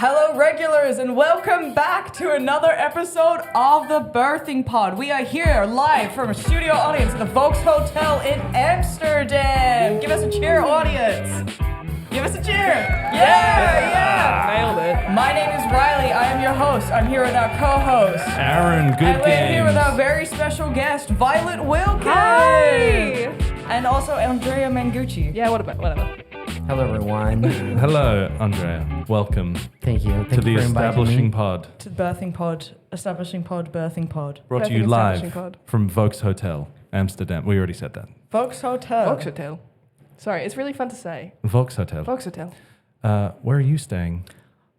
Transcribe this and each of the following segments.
Hello, regulars, and welcome back to another episode of the Birthing Pod. We are here live from a studio audience at the Volkshotel in Amsterdam. Give us a cheer, audience. Give us a cheer. Yeah. Nailed it. My name is Riley. I am your host. I'm here with our co-host, Aaron, good and we're here with games. our very special guest, Violet Wilkins. Hi. And also Andrea Mengucci. Yeah, whatever. Hello, everyone. Hello, Andrea. Welcome Thank you. to Thank the you for inviting Establishing me. Pod, To Birthing Pod, Establishing Pod, Birthing Pod. brought to Birthing you Establishing live Pod. from Volkshotel, Amsterdam. We already said that. Volkshotel. Volkshotel. Sorry, it's really fun to say. Volkshotel. Volkshotel. Where are you staying?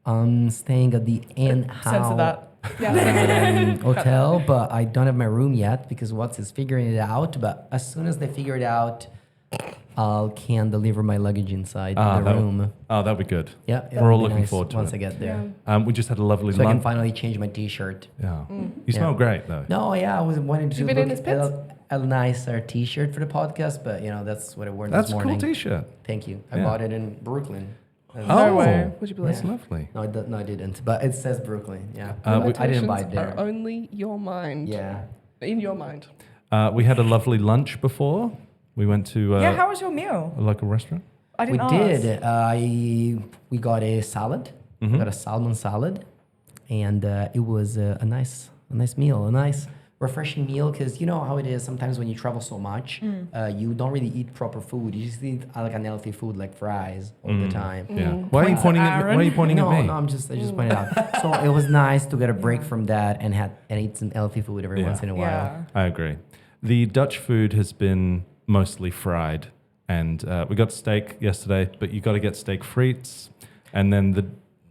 I'm staying at the Censor that. Yeah. hotel, but I don't have my room yet because Watts is figuring it out. But as soon as they figure it out, I can deliver my luggage inside the room. That'd be good. Yeah, We're all it'll be looking nice forward to once it. I get there. We just had a lovely So I can lunch. finally change my T-shirt. Yeah. You smell Yeah. great, though. No, yeah, I was wanting to You been in his look pits? a nicer T-shirt for the podcast, but that's what I wore That's this a morning. cool T-shirt. Thank you. I Yeah. bought it in Brooklyn. No way. Would you believe? That's lovely. No, I didn't. But it says Brooklyn. Yeah, we- I didn't buy it there. Are only your mind. Yeah. In your mind. We had a lovely lunch before. We went to Yeah, how was your meal? a local restaurant. I We didn't ask. did. We got a salad. Mm-hmm. We got a salmon salad, and it was a nice meal, a nice refreshing meal. Because you know how it is. Sometimes when you travel so much, you don't really eat proper food. You just eat like unhealthy food, like fries, all the time. Yeah. Why are you Points pointing at at me? Aaron. Why are you pointing No, at me? no, I just pointed out. So it was nice to get a break from that and eat some healthy food every Yeah. once in a while. Yeah. I agree. The Dutch food has been mostly fried, and we got steak yesterday, but you got to get steak frites, and then the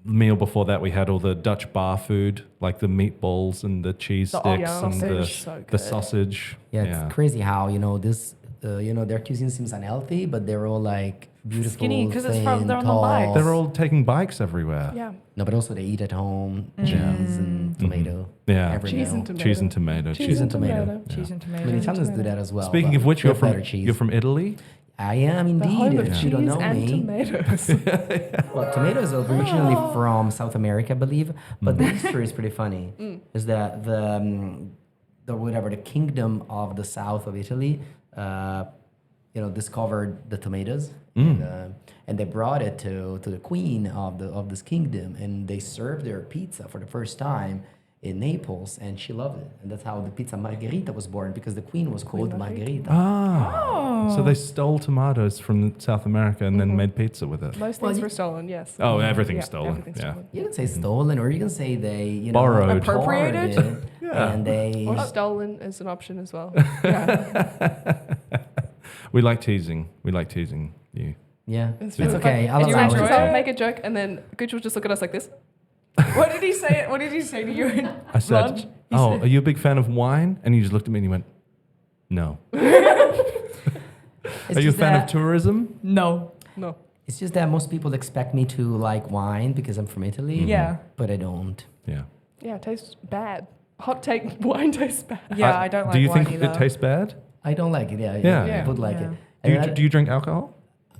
meal before that we had all the Dutch bar food, like the meatballs and the cheese The sticks and sausage, so the good. sausage. Yeah, it's crazy how this their cuisine seems unhealthy, but they're all like beautiful, Skinny, 'cause it's thin, from- they're on the tall. bike. They're all taking bikes everywhere. Yeah. No, but also they eat at home, cheese and tomato. Yeah. every Cheese meal. and tomato. Cheese and tomato. Cheese and tomato. Cheese and tomato. I mean, Italians do that as well. Speaking but of which, you're with from better cheese. you're from Italy. I am The home indeed. of If cheese you don't know and me. tomatoes. Well, tomatoes are originally from South America, I believe, but the history is pretty funny. Is that the kingdom of the south of Italy, discovered the tomatoes, and they brought it to the queen of this kingdom, and they served their pizza for the first time in Naples, and she loved it, and that's how the pizza margherita was born, because the queen was called Margherita. So they stole tomatoes from South America and then made pizza with it. Most Well, things you- were stolen, yes. Oh, everything's Yeah, stolen. everything's Yeah. stolen. You can say stolen, or you can say they, Borrowed. Appropriated? borrowed it, Yeah. and they. Or stolen is an option as well. Yeah. We like teasing. We like teasing you. Yeah, It's it's really okay. fun. I'll And you allow actually it. make a joke, and then Gooch will just look at us like this. What did he say? What did he say to you in I said, lunch? He "Oh, said- are you a big fan of wine?" And you just looked at me and you went, "No." It's Are you a just fan of that- tourism? No. No. It's just that most people expect me to like wine because I'm from Italy. Yeah. But I don't. Yeah. Yeah, it tastes bad. Hot take, wine tastes bad. Yeah, I don't like Do you wine think either. it tastes bad? I don't like it. Yeah. Yeah. I would like Yeah. it. Do you, And do you drink alcohol?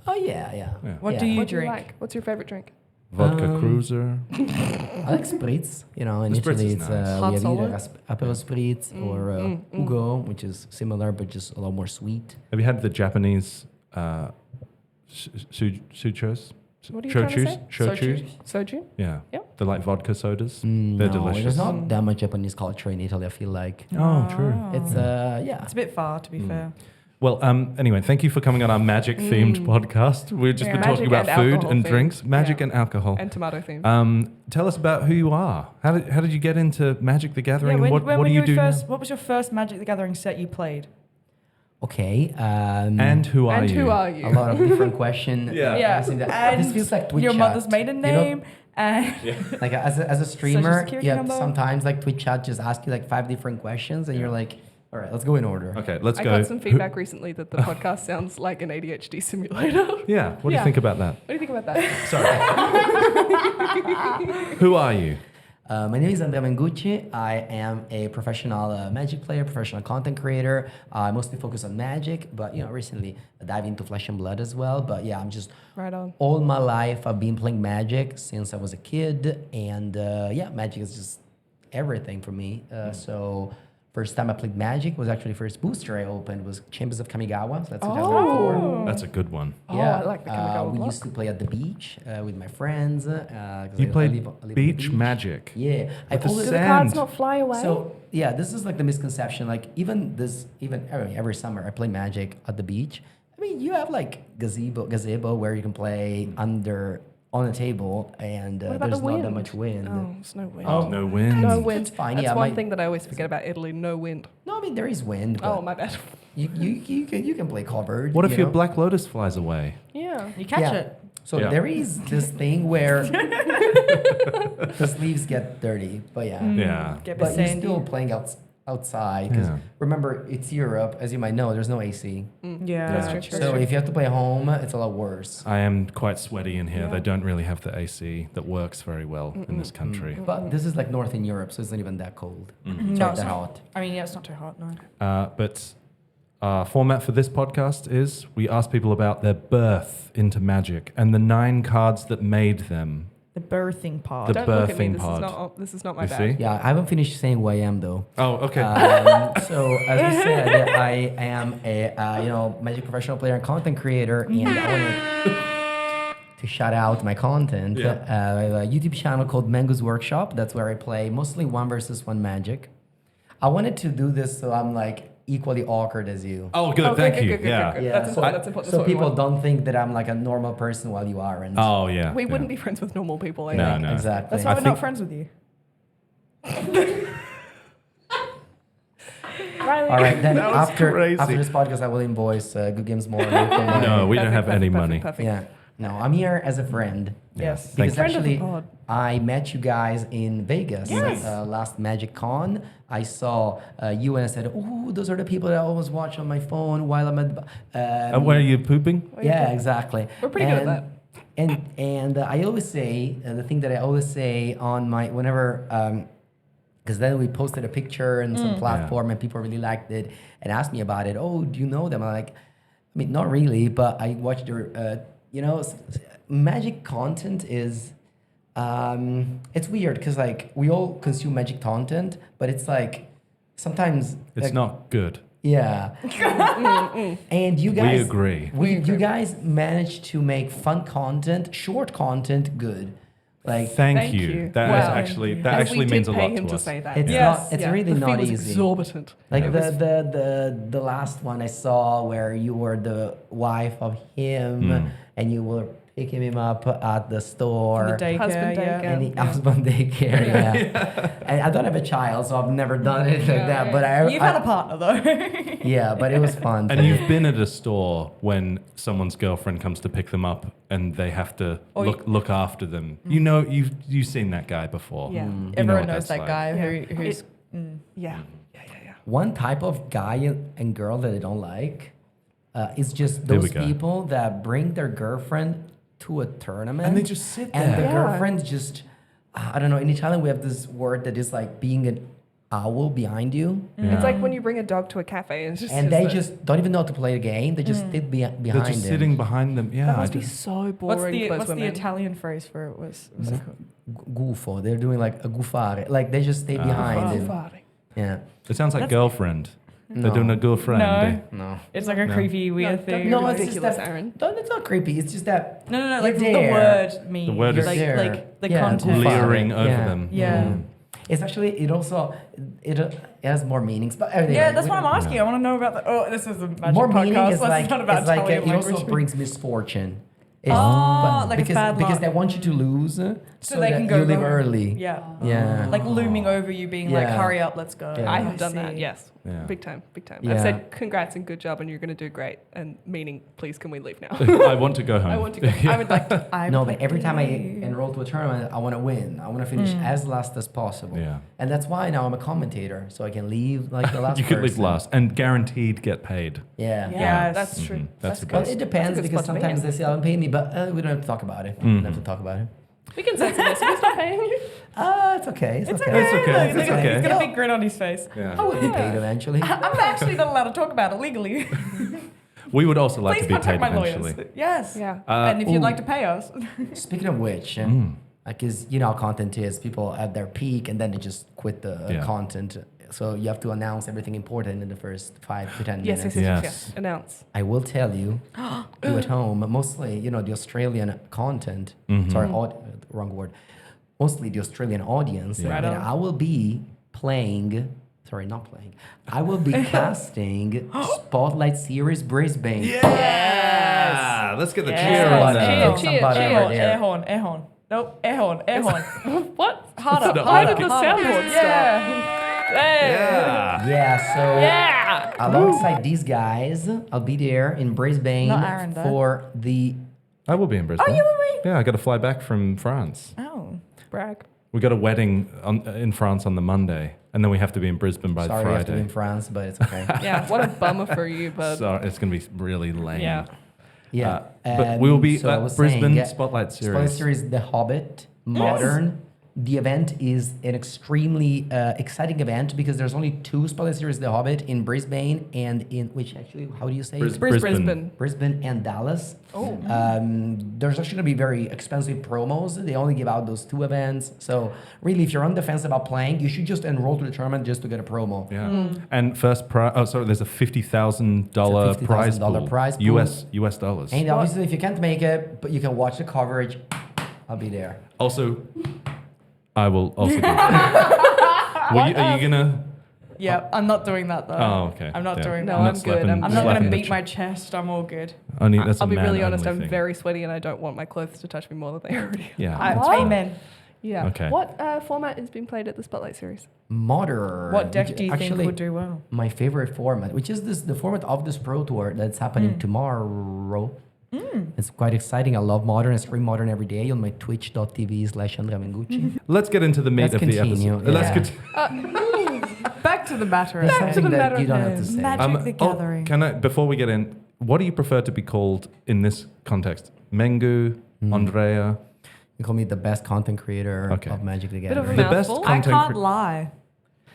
Oh yeah. Yeah. What Yeah. do you What do you drink? like? What's your favorite drink? Vodka Cruiser. I like spritz. In The spritz Italy is it's nice. Hot we have solo? either Aperol spritz or Ugo, which is similar but just a lot more sweet. Have you had the Japanese suchos? What are you trying to say? Shochu? Soju? Yeah. Yep. They're like vodka sodas. They're No, delicious. there's not that much Japanese culture in Italy. I feel like Oh, true. it's yeah. It's a bit far, to be fair. Well, anyway, thank you for coming on our magic-themed podcast. We've just been Magic talking about and food alcohol and themed. drinks, magic Yeah. and alcohol. And tomato theme. Tell us about who you are. How did you get into Magic the Gathering? Yeah, and what do you do first, now? what was your first Magic the Gathering set you played? Okay. And who are and you? who are you? A lot of different questions. Yeah. Yeah, This feels like Twitch your chat. mother's maiden name, and Like as a streamer, security yeah. number? Sometimes like Twitch chat just ask you like 5 different questions, and you're like, all right, let's go in order. Okay, let's I go. got some feedback recently that the podcast sounds like an ADHD simulator. Yeah, what do you Yeah. think about that? What do you think about that? Sorry. Who are you? My name is Andrea Mengucci. I am a professional Magic player, professional content creator. I mostly focus on Magic, but recently I dive into Flesh and Blood as well. But yeah, I'm just Right on. all my life I've been playing Magic since I was a kid, and Magic is just everything for me. So first time I played Magic was actually first booster I opened was Chambers of Kamigawa. So that's 2004. That's a good one. Oh, I like the Kamigawa we block. used to play at the beach with my friends. 'Cause You I played live on the beach magic. Yeah, I With the always Do the cards sand. not fly away? so yeah, this is like the misconception. Like every summer I play Magic at the beach. I mean, you have like gazebo where you can play under on a table, and what about there's the not wind? that much wind. Oh, there's no wind. Oh, no wind. No wind. It's fine. That's Yeah, one thing that I always forget about Italy. No wind. No, I mean there is wind. Oh, But my bad. you can play covered. What if you your know? Black Lotus flies away? Yeah. You catch Yeah. it. So Yeah. there is this thing where the sleeves get dirty, but yeah. Yeah. Get But you're sandy. still playing outside because Yeah. remember it's Europe, as you might know. There's no AC, Yeah, That's true. so if you have to play home, it's a lot worse. I am quite sweaty in here. Yeah. They don't really have the AC that works very well in this country. But this is like Northern Europe, so it's not even that cold. It's No, not it's that not. hot. I mean, yeah, it's not too hot, no. But format for this podcast is we ask people about their birth into Magic and the 9 cards that made them. The birthing pod. The Don't look at me. birthing This pod. this is not my You bag. see? Yeah, I haven't finished saying who I am though. Oh, okay. So as we said, I am a Magic professional player and content creator, and I want to shout out my content. Yeah. I have a YouTube channel called Mango's Workshop. That's where I play mostly 1 versus 1 Magic. I wanted to do this so I'm like equally awkward as you. Oh, good. Oh, Thank good, you. good, good, Yeah. good, good. Yeah, That's so- important. That's important. So That's what we people want. don't think that I'm like a normal person while you aren't. Oh, yeah. We yeah. wouldn't be friends with normal people. No, Anyway. no. Exactly. That's why I we're think- not friends with you. Riley. All right, then That was after crazy. this podcast, I will invoice Good Games Morning. No, we don't have Perfect, any perfect, money. perfect. Yeah. No, I'm here as a friend. Yes. Thank Because you. Friend of the actually, pod. I met you guys in Vegas Yes. last Magiccon. I saw you and I said, "Oh, those are the people that I always watch on my phone while I'm at." Where are you pooping? Yeah, exactly. We're pretty good at that. And I always say the thing that I always say on my whenever. Because then we posted a picture on some platform and people really liked it and asked me about it. Oh, do you know them? I'm like, I mean, not really, but I watched their, Magic content is, it's weird because like we all consume Magic content, but it's like sometimes It's like, not good. Yeah. And you guys, We agree. You guys managed to make fun content, short content, good. Like Thank you. That is Wow. actually that And actually we means did a pay lot him to to us. say that. it's Yes. not. It's Yeah, really the not fee was easy. exorbitant. Like It was- the last one I saw where you were the wife of him and you were picking him up at the store. The daycare, Husband yeah. daycare. And the husband daycare, yeah. And I don't have a child, so I've never done it like that. But You've had a partner though. yeah, but it was fun. And you've been at a store when someone's girlfriend comes to pick them up and they have to Or look after them. You know, you've seen that guy before. Yeah. You know Everyone what knows that's that like. guy Yeah. who's. Yeah. One type of guy and girl that I don't like is just There we those go. people that bring their girlfriend to a tournament And they just sit and the there. Yeah. girlfriend just I don't know. In Italian, we have this word that is like being an owl behind you, Yeah. It's like when you bring a dog to a cafe and it's just and they a- just don't even know how to play the game. They just sit behind They're just them. sitting behind them. Yeah. that I must be just- so boring for those What's the women. Italian phrase for it? Was it called? Gufo. They're doing like a gufare. Like they just stay behind him. Fari. Yeah. it sounds like That's- girlfriend. They're No. doing a girlfriend. No. No. It's like a No. creepy, weird No, thing. don't No, be it's just ridiculous, that- Aaron. No, it's not creepy. It's just that No, You're like the there. word means. The word is- like, there. like the Yeah, content. gufare. Leering over Yeah. them. Yeah. It's actually it has more meanings. But anyway, Yeah, that's we what I'm don't- asking. I want to know about the. Oh, this is a magic More meaning podcast. is Let's like not about it's like Italian it also language. brings misfortune. It's, Oh, like it's because bad because luck. they want you to lose, so they that can go you leave home. early. Yeah. Yeah. Like looming over you, being like, Yeah. hurry up, let's go. Yeah. I Oh, have done that, see. yes. Yeah. Big time, big time. Yeah. I've said congrats and good job and you're going to do great. And meaning, please, can we leave now? I want to go home. I want to go. I would like to. I No, would but like every to time I leave. enroll to a tournament, I want to win. I want to finish as last as possible. Yeah. And that's why now I'm a commentator, so I can leave like the last. You could leave person. last and guaranteed get paid. Yeah. Yeah. Yeah, that's true. That's the good. Well, best. it depends That's a good because spot to be sometimes in. they say, "I'll pay me," but we don't have to talk about it. We don't have to talk about it. We can censor this. We're not paying you. It's okay. It's, It's okay. okay. It's okay. Look, It's okay. He's got a big grin on his face. Yeah. I would be paid eventually. I'm actually not allowed to talk about it legally. We would also like Please to be contact paid my eventually. lawyers. Yes. Yeah. And if you'd ooh. like to pay us. Speaking of which, because you know how content is, people at their peak and then they just quit the Yeah. content. So you have to announce everything important in the first 5 to 10 Yes, minutes. Yes. Announce. I will tell you, you at home, mostly, you know, the Australian content, sorry, wrong word, mostly the Australian audience, Yeah. Right and on. I will be playing, sorry, not playing, I will be casting Spotlight Series Brisbane. Yeah. Let's get the Yes. cheer on that. Cheer, Somebody cheer. over there. Air horn, air horn. Nope, air horn, air horn. What? Harder, not Why like did the it. soundboard stop? Yeah. Hey. Yeah. Yeah, so Yeah. alongside these guys, I'll be there in Brisbane Not Aaron, though. for the. I will be in Brisbane. Oh, you will be? Yeah, I got to fly back from France. Oh. Brag. We got a wedding in France on the Monday, and then we have to be in Brisbane by Sorry, I have to be Friday. in France, but it's okay. Yeah. What a bummer for you, bud. So it's going to be really lame. Yeah. Yeah, But we will be so I at was Brisbane saying, Spotlight Series. Spotlight Series, The Hobbit, modern. The event is an extremely exciting event because there's only 2 Spotlight Series, The Hobbit, in Brisbane and in which actually, how do you say it? Brisbane. Brisbane and Dallas. Oh. There's actually going to be very expensive promos. They only give out those 2 events. So really, if you're on the fence about playing, you should just enroll to the tournament just to get a promo. Yeah. And first prize. Oh, sorry. There's a $50,000 prize $50,000 pool. prize pool. US dollars. And obviously, if you can't make it, but you can watch the coverage, I'll be there. Also, I will also be there. Are you gonna? Yeah, I'm not doing that though. Oh, okay. I'm not Yeah. doing No, that. I'm good. I'm I'm not slapping going to the beat my chest. I'm all good. Only, that's I'll a be really man honest. only I'm thing. very sweaty, and I don't want my clothes to touch me more than they already. Yeah. Amen. Yeah. Okay. What format is being played at the Spotlight Series? Modern. What deck which do you think actually, would do well? My favorite format, which is the format of this Pro Tour that's happening tomorrow. It's quite exciting. I love Modern. I stream Modern every day on my twitch.tv/Andrea Mengucci. Let's get into the meat Let's of continue, the episode. Let's yeah. continue. Back to the matter. There's at to something the that matter you don't of have to say. Magic the Gathering. Can I, before we get in, what do you prefer to be called in this context? Mengu, Andrea? You call me the best content creator Okay. of Magic the Bit of a Gathering. The best mouthful. I content can't cre- lie.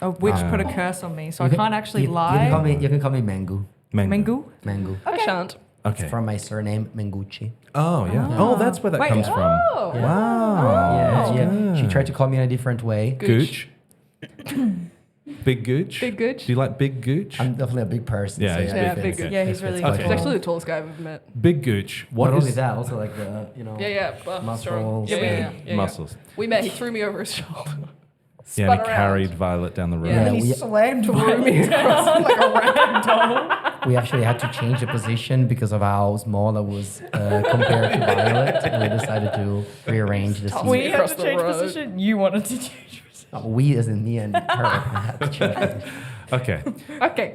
A witch Wow. put a curse on me, so I You can- can't actually you, lie. You can call me Mengu. Mengu? Mengu. I shan't. Okay. It's from my surname, Mengucci. Oh, yeah. Oh, that's where that Wait. comes from. Oh. Wow. Yeah, yeah. good. She tried to call me in a different way. Gooch. Big Gooch? Big Gooch? Do you like Big Gooch? I'm definitely a big person. Yeah, so he's Yeah, it big fits. Gooch. Yeah, he's It really fits good. quite He's well. actually the tallest guy I've ever met. Big Gooch. What Not only is that, also like the, Yeah. muscles. Yeah. muscles? We met. He threw me over his shoulder. Yeah, Spun and he around. carried Violet down the road. Yeah. And he we- slammed me down like a rag doll. We actually had to change the position because of how small I was compared to Violet. And we decided to rearrange the Toss seat. me We had across to the change road. position. You wanted to change position. We, as in me and her, had to change position. Okay. Okay.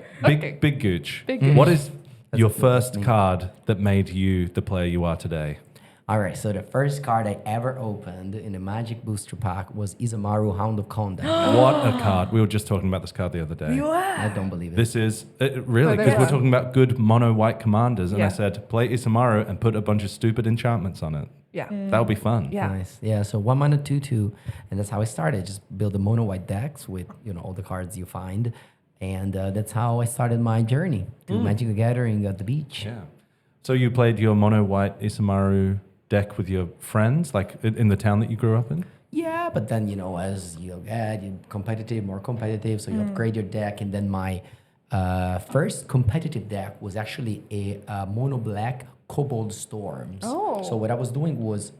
Big Gooch. Big Gooch. What is your That's first me. card that made you the player you are today? All right, so the first card I ever opened in the Magic Booster Pack was Izamaru, Hound of Conduct. What a card. We were just talking about this card the other day. I don't believe it. This is really Oh, because we're yeah. talking about good mono white commanders, and I Yeah. said play Isamaru and put a bunch of stupid enchantments on it. Yeah. That would be fun. Yeah. Nice. Yeah, so 1 mana 2/2, and that's how I started. Just build a mono white decks with all the cards you find, and that's how I started my journey to Magic the Gathering at the beach. Yeah. So you played your mono white Isamaru deck with your friends, like in the town that you grew up in? Yeah, but then as you get more competitive, so you upgrade your deck, and then my first competitive deck was actually a mono black Kobold Storms. Oh. So what I was doing was,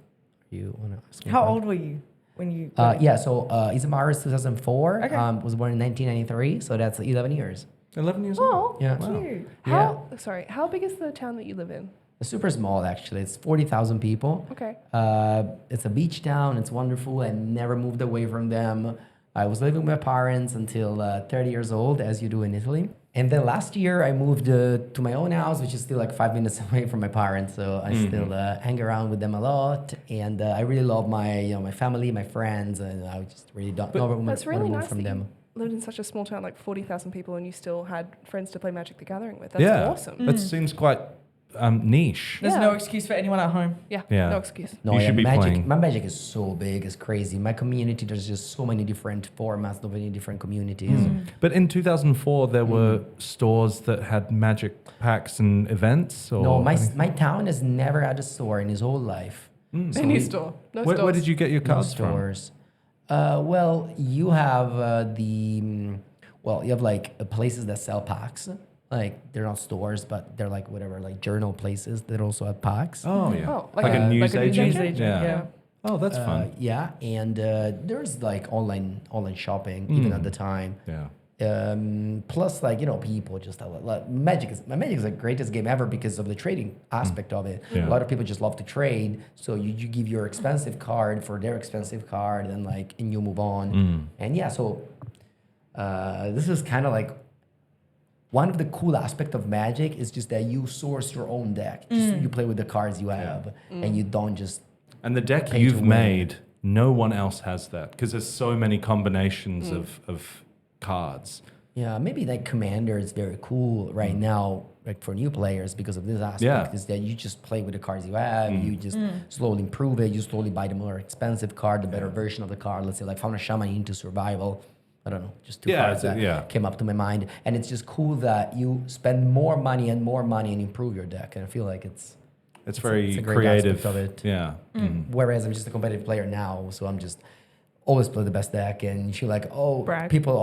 you wanna ask me How about- old were you when you? Yeah, so Izamaru is 2004. Okay. Was born in 1993, so that's 11 years. 11 years old? Oh. Yeah. Cute. How big is the town that you live in? It's super small, actually. It's 40,000 people. Okay. It's a beach town. It's wonderful. I never moved away from them. I was living with my parents until 30 years old, as you do in Italy. And then last year, I moved to my own house, which is still like 5 minutes away from my parents. So I still hang around with them a lot. And I really love my my family, my friends. And I just really don't know That's want really to move nice from that them. you lived in such a small town, like 40,000 people, and you still had friends to play Magic the Gathering with. That's Yeah. awesome. That seems quite niche. There's Yeah. no excuse for anyone at home. Yeah, Yeah. no excuse. No, You yeah, should be Magic. playing. My Magic is so big, it's crazy. My community, there's just so many different formats, so many different communities. But in 2004, there were stores that had Magic packs and events. Or No, anything? my town has never had a store in his whole life. Any store. No Where stores. did you get your No cards from? stores. Well, you have you have like places that sell packs. Like they're not stores, but they're like whatever, like journal places that also have packs. Oh yeah, Oh, like a news agent. agent, yeah. Oh, that's fun. Yeah, and there's like online shopping even at the time. Yeah. Plus, like people just like Magic is the greatest game ever because of the trading aspect of it. Yeah. A lot of people just love to trade, so you give your expensive card for their expensive card, and you move on. And yeah, so this is kind of like one of the cool aspect of Magic is just that you source your own deck. Just you play with the cards you have, and you don't just. And the deck Pay to you've win. made, no one else has that because there's so many combinations of cards. Yeah, maybe like Commander is very cool right now, like for new players because of this aspect. Yeah. Is that you just play with the cards you have, you just slowly improve it, you slowly buy the more expensive card, the better version of the card. Let's say like Fauna Shaman into Survival. I don't know, just two Yeah, cards that yeah. came up to my mind. And it's just cool that you spend more money and improve your deck. And I feel like it's Very a great creative. aspect of it. Yeah. Whereas I'm just a competitive player now, so I'm just always play the best deck, and she's like, oh, Brag. people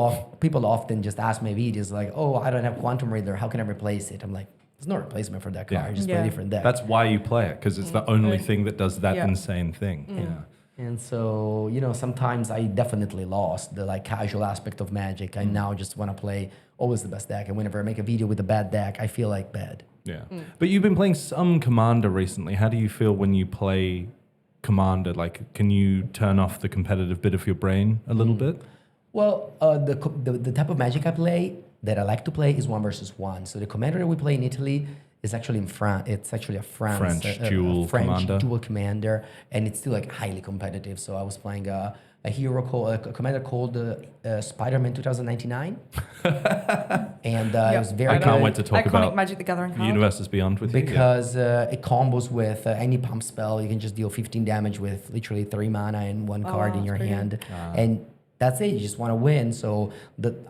often just ask my videos like, oh, I don't have Quantum Reader, how can I replace it? I'm like, there's no replacement for that card. Yeah. Just play a different deck. That's why you play it because it's the only thing that does that Yeah. insane thing. Yeah. and so sometimes I definitely lost the like casual aspect of Magic. I now just want to play always the best deck, and whenever I make a video with a bad deck, I feel like bad. Yeah. But you've been playing some Commander recently. How do you feel when you play Commander? Like, can you turn off the competitive bit of your brain a little bit? Well, the type of Magic I play that I like to play is 1 versus 1. So the Commander that we play in Italy is actually in France. It's actually a French commander. dual commander, and it's still like highly competitive. So I was playing a commander called Spider-Man 2099, and it was very I good. can't wait to talk Iconic about Magic the Gathering card. Universes Beyond with you. because it combos with any pump spell. You can just deal 15 damage with literally 3 mana and 1 card in your pretty hand, and that's it. You just want to win. So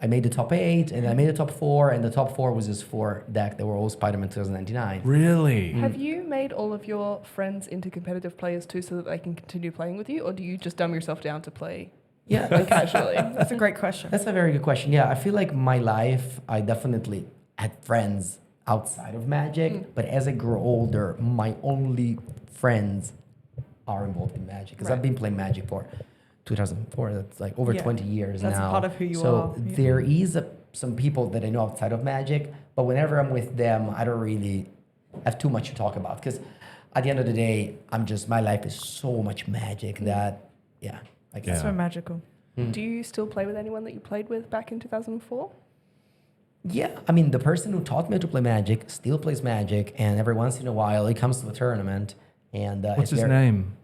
I made the top 8, and I made the top 4, and the top 4 was just 4 deck that were all Spider-Man 2099. Really? Have you made all of your friends into competitive players too so that they can continue playing with you? Or do you just dumb yourself down to play Yeah, casually? That's a great question. that's a very good question. Yeah, I feel like my life, I definitely had friends outside of Magic, but as I grow older, my only friends are involved in Magic because I've Right. been playing Magic for 2004. That's like over Yeah. 20 years That's a now. part of who you so are, yeah. there is some people that I know outside of Magic, but whenever I'm with them, I don't really have too much to talk about because at the end of the day, my life is so much Magic that, yeah, I guess. It's so magical. Do you still play with anyone that you played with back in 2004? Yeah, I mean, the person who taught me to play Magic still plays Magic, and every once in a while he comes to the tournament. And What's his name?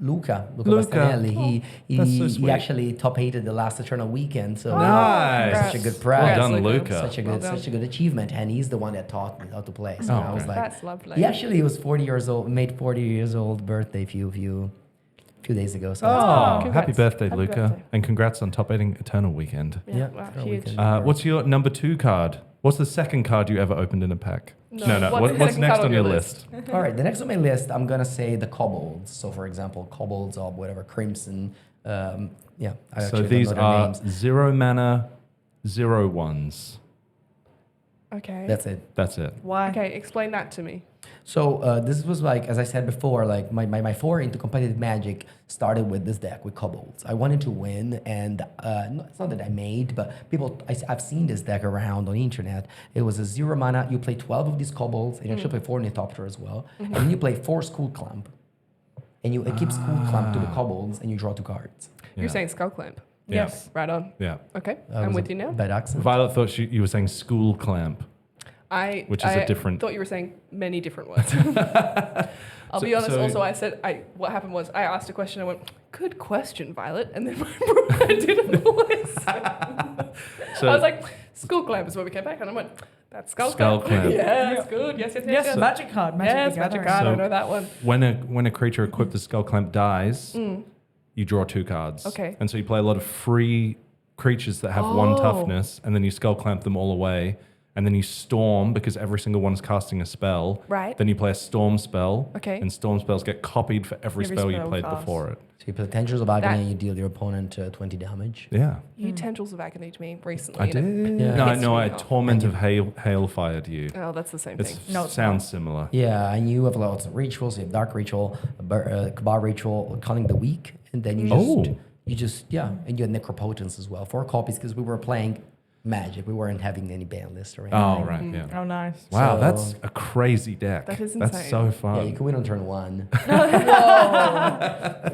Luca Luca. Bastianelli. that's so He sweet. actually top 8 the last Eternal weekend. So Nice. such a good prize. Well done, Congrats, Luca. Such a good achievement, and he's the one that taught me how to play. So Oh, I was okay. like, That's lovely. he actually was 40 years old, made 40 years old birthday few days ago. So that's Oh, cool. Congrats. happy birthday, Happy Luca. birthday. And congrats on top 8ing Eternal Weekend. Yeah, wow, Eternal huge. Weekend. What's your number 2 card? What's the second card you ever opened in a pack? No, No. what's the What's second next card on your list? All right, the next on my list, I'm gonna say the kobolds. So, for example, kobolds or whatever, crimson. I So actually don't these know their are names. 0 mana, 0/1s. Okay. That's it. That's it. Why? Okay, explain that to me. So this was like, as I said before, like my foray into competitive Magic started with this deck with kobolds. I wanted to win, and it's not that I made, but I've seen this deck around on the internet. It was a 0 mana. You play 12 of these kobolds, and you actually play 4 Ornithopter as well, and then you play 4 Skull Clamp, and it keeps Skull Clamp to the kobolds, and you draw 2 cards. Yeah. You're saying Skull Clamp. Yes. Right on. Yeah. Okay, That I'm was with a you now. Bad accent. Violet thought you were saying school clamp. Which is a different- thought you were saying many different words. I'll be honest. so- Also, what happened was I asked a question. I went, "Good question, Violet," and then I didn't listen. So I was like, "School clamp" is where we came back, and I went, That's Skull Skull Clamp. Yeah, that's good. Yes, yes, yes. Yes, yes. Magic card. Yes, the Magic Gathering. card. I So- know that one. When a creature equipped with Skull Clamp dies, you draw 2 cards. Okay. And so you play a lot of free creatures that have 1 Oh. toughness, and then you Skull Clamp them all away. And then you storm because every single one is casting a spell. Right. Then you play a storm spell. Okay. And storm spells get copied for every spell you spell played cast. before it. So you play Tendrils of Agony That- and you deal your opponent 20 damage. Yeah. You Tendrils of Agony to me recently. I and did. it Yeah. No, pissed no, me I off. Torment of Hailfired you. Oh, that's the same It thing. No, it's sounds similar. Yeah, and you have lots of rituals. You have Dark Ritual, Cabal Ritual, Calling the Weak, and then Oh. you just and you have Necropotence as well. 4 copies because we were playing Magic. We weren't having any ban list or anything. Oh, right, yeah. Oh, nice. Wow, So- that's a crazy deck. That is That's insane. so Yeah, fun. you can win on turn 1.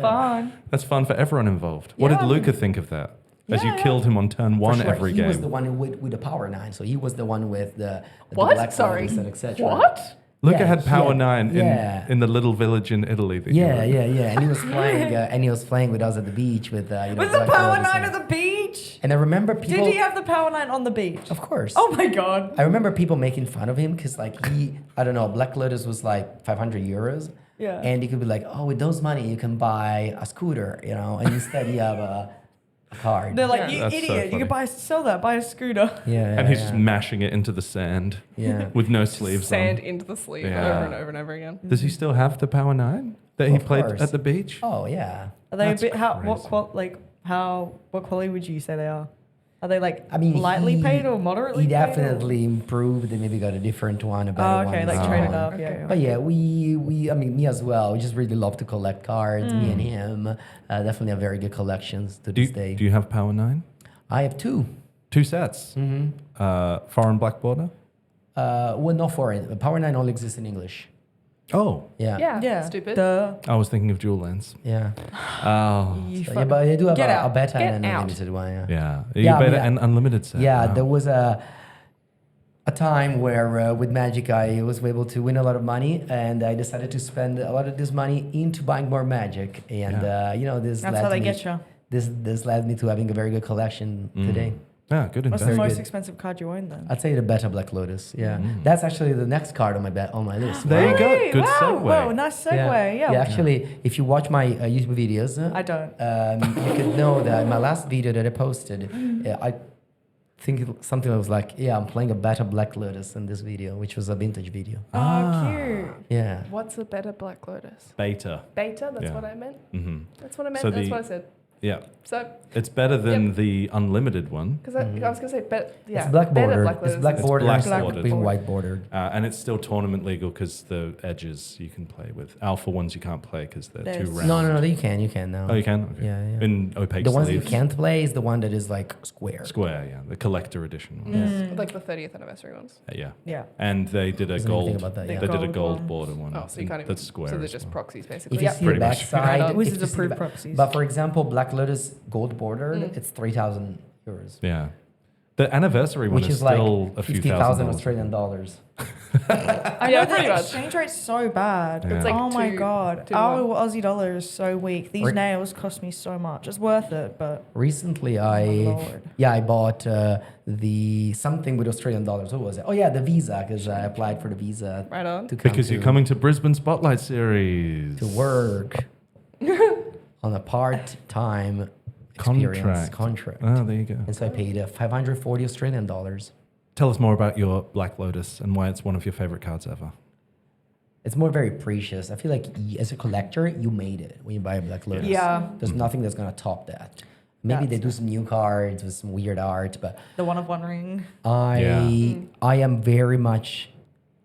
Fun. That's fun for everyone involved. What did Yeah. Luca think of that? As you Yeah, killed him on turn 1 For sure. every he game. was the one with the Power 9, so he was the one with the What? Black Sorry. Lotus and etc. What? Luca Yeah, had Power yeah, 9 yeah. in the little village in Italy. That you were in. Yeah, and he was playing, with us at the beach with With the Black Power Lotus 9 and- at the beach? And I remember people. Did he have the Power 9 on the beach? Of course. Oh my god. I remember people making fun of him because I don't know, Black Lotus was like 500 euros. Yeah. And he could be like, oh, with those money you can buy a scooter, and instead you have a card. They're like, Yeah. you That's so idiot. You funny. could sell that, buy a scooter. Yeah. And he's just mashing it into the sand Yeah. with no sleeves Sand on. into the sleeve Yeah. over and over and over again. Does he still have the Power 9 that he Of played course. at the beach? Oh, yeah. Are they That's a bit, what crazy. quality would you say they are? Are they like I mean, lightly he- paid or moderately He paid? or- definitely improved. They maybe got a different one, a better Oh, one. okay, and like so traded on. up. Okay. Yeah. But yeah, me as well. We just really love to collect cards. Me and him definitely have very good collections to Do this you, day. do you have Power 9? I have 2. 2 sets. Foreign black border? Well, not foreign. Power 9 only exists in English. Oh, Yeah. Yeah. Yeah. Stupid. Duh. I was thinking of Dual Lands. Yeah. Oh, You So, fuck- yeah, but I do have Get a out. beta Get and an out. unlimited one. Yeah. yeah. Yeah, You I better mean, an unlimited set. Yeah, Wow. there was a time where with Magic I was able to win a lot of money, and I decided to spend a lot of this money into buying more Magic, and this That's led how they me, get you. This led me to having a very good collection today. Yeah, good What's the investment. most good. expensive card you own then? I'd say the Beta Black Lotus. Yeah, that's actually the next card on my list. There you Wow. go. Hey, Good wow, segue. Whoa, nice segue. Yeah. Yeah, actually, if you watch my YouTube videos, I don't. you could know that in my last video that I posted, I think something that was like, I'm playing a Beta Black Lotus in this video, which was a vintage video. Oh, cute. Yeah. What's a better Black Lotus? Beta. Beta? That's Yeah. what I meant. hmm That's what I meant. So That's the- what I said. Yeah. So, It's better than the unlimited one. because I was going to say, yeah. It's black better bordered. Black It's Lotus black is- bordered black and bordered. being white bordered. And it's still tournament legal because the edges you can play with. Alpha ones you can't play because they're too There's- round. No, you can now. Oh, you can? Okay. Yeah. In opaque The ones that you sleeves. can't play is the one that is like square. Square, yeah. The collector edition ones. Like the 30th anniversary ones. Yeah. Yeah. And they did a Doesn't even think gold. about that, They yeah. did a Gold gold ones. border one. Oh, so you can't even. That's square. So they're as just well. proxies, If basically. you Yeah. see the Pretty much. backside, Right on. if Which you is see the approved back- proxies. But for example, Black Lotus gold bordered, it's 3,000 euros, Yeah. The anniversary one which is is like still a few 50,000 thousand Australian dollars. I Yeah, know pretty the much. exchange rate's so bad. Yeah. It's like oh my two- god. 2 to 1. Our Aussie dollar is so weak. These Right. nails cost me so much. It's worth it, but Recently, Lord. I bought the something with Australian dollars. What was it? Oh yeah, the visa, because I applied for the visa Right on. to come Because to, you're coming to Brisbane Spotlight Series. to work on a part-time experience contract. Oh, there you go. And so I paid 540 Australian dollars. Tell us more about your Black Lotus and why it's one of your favorite cards ever. It's more very precious. I feel like as a collector, you made it when you buy a Black Lotus. Yeah. There's nothing that's gonna top that. Maybe they do some new cards with some weird art, but the one of one ring. I am very much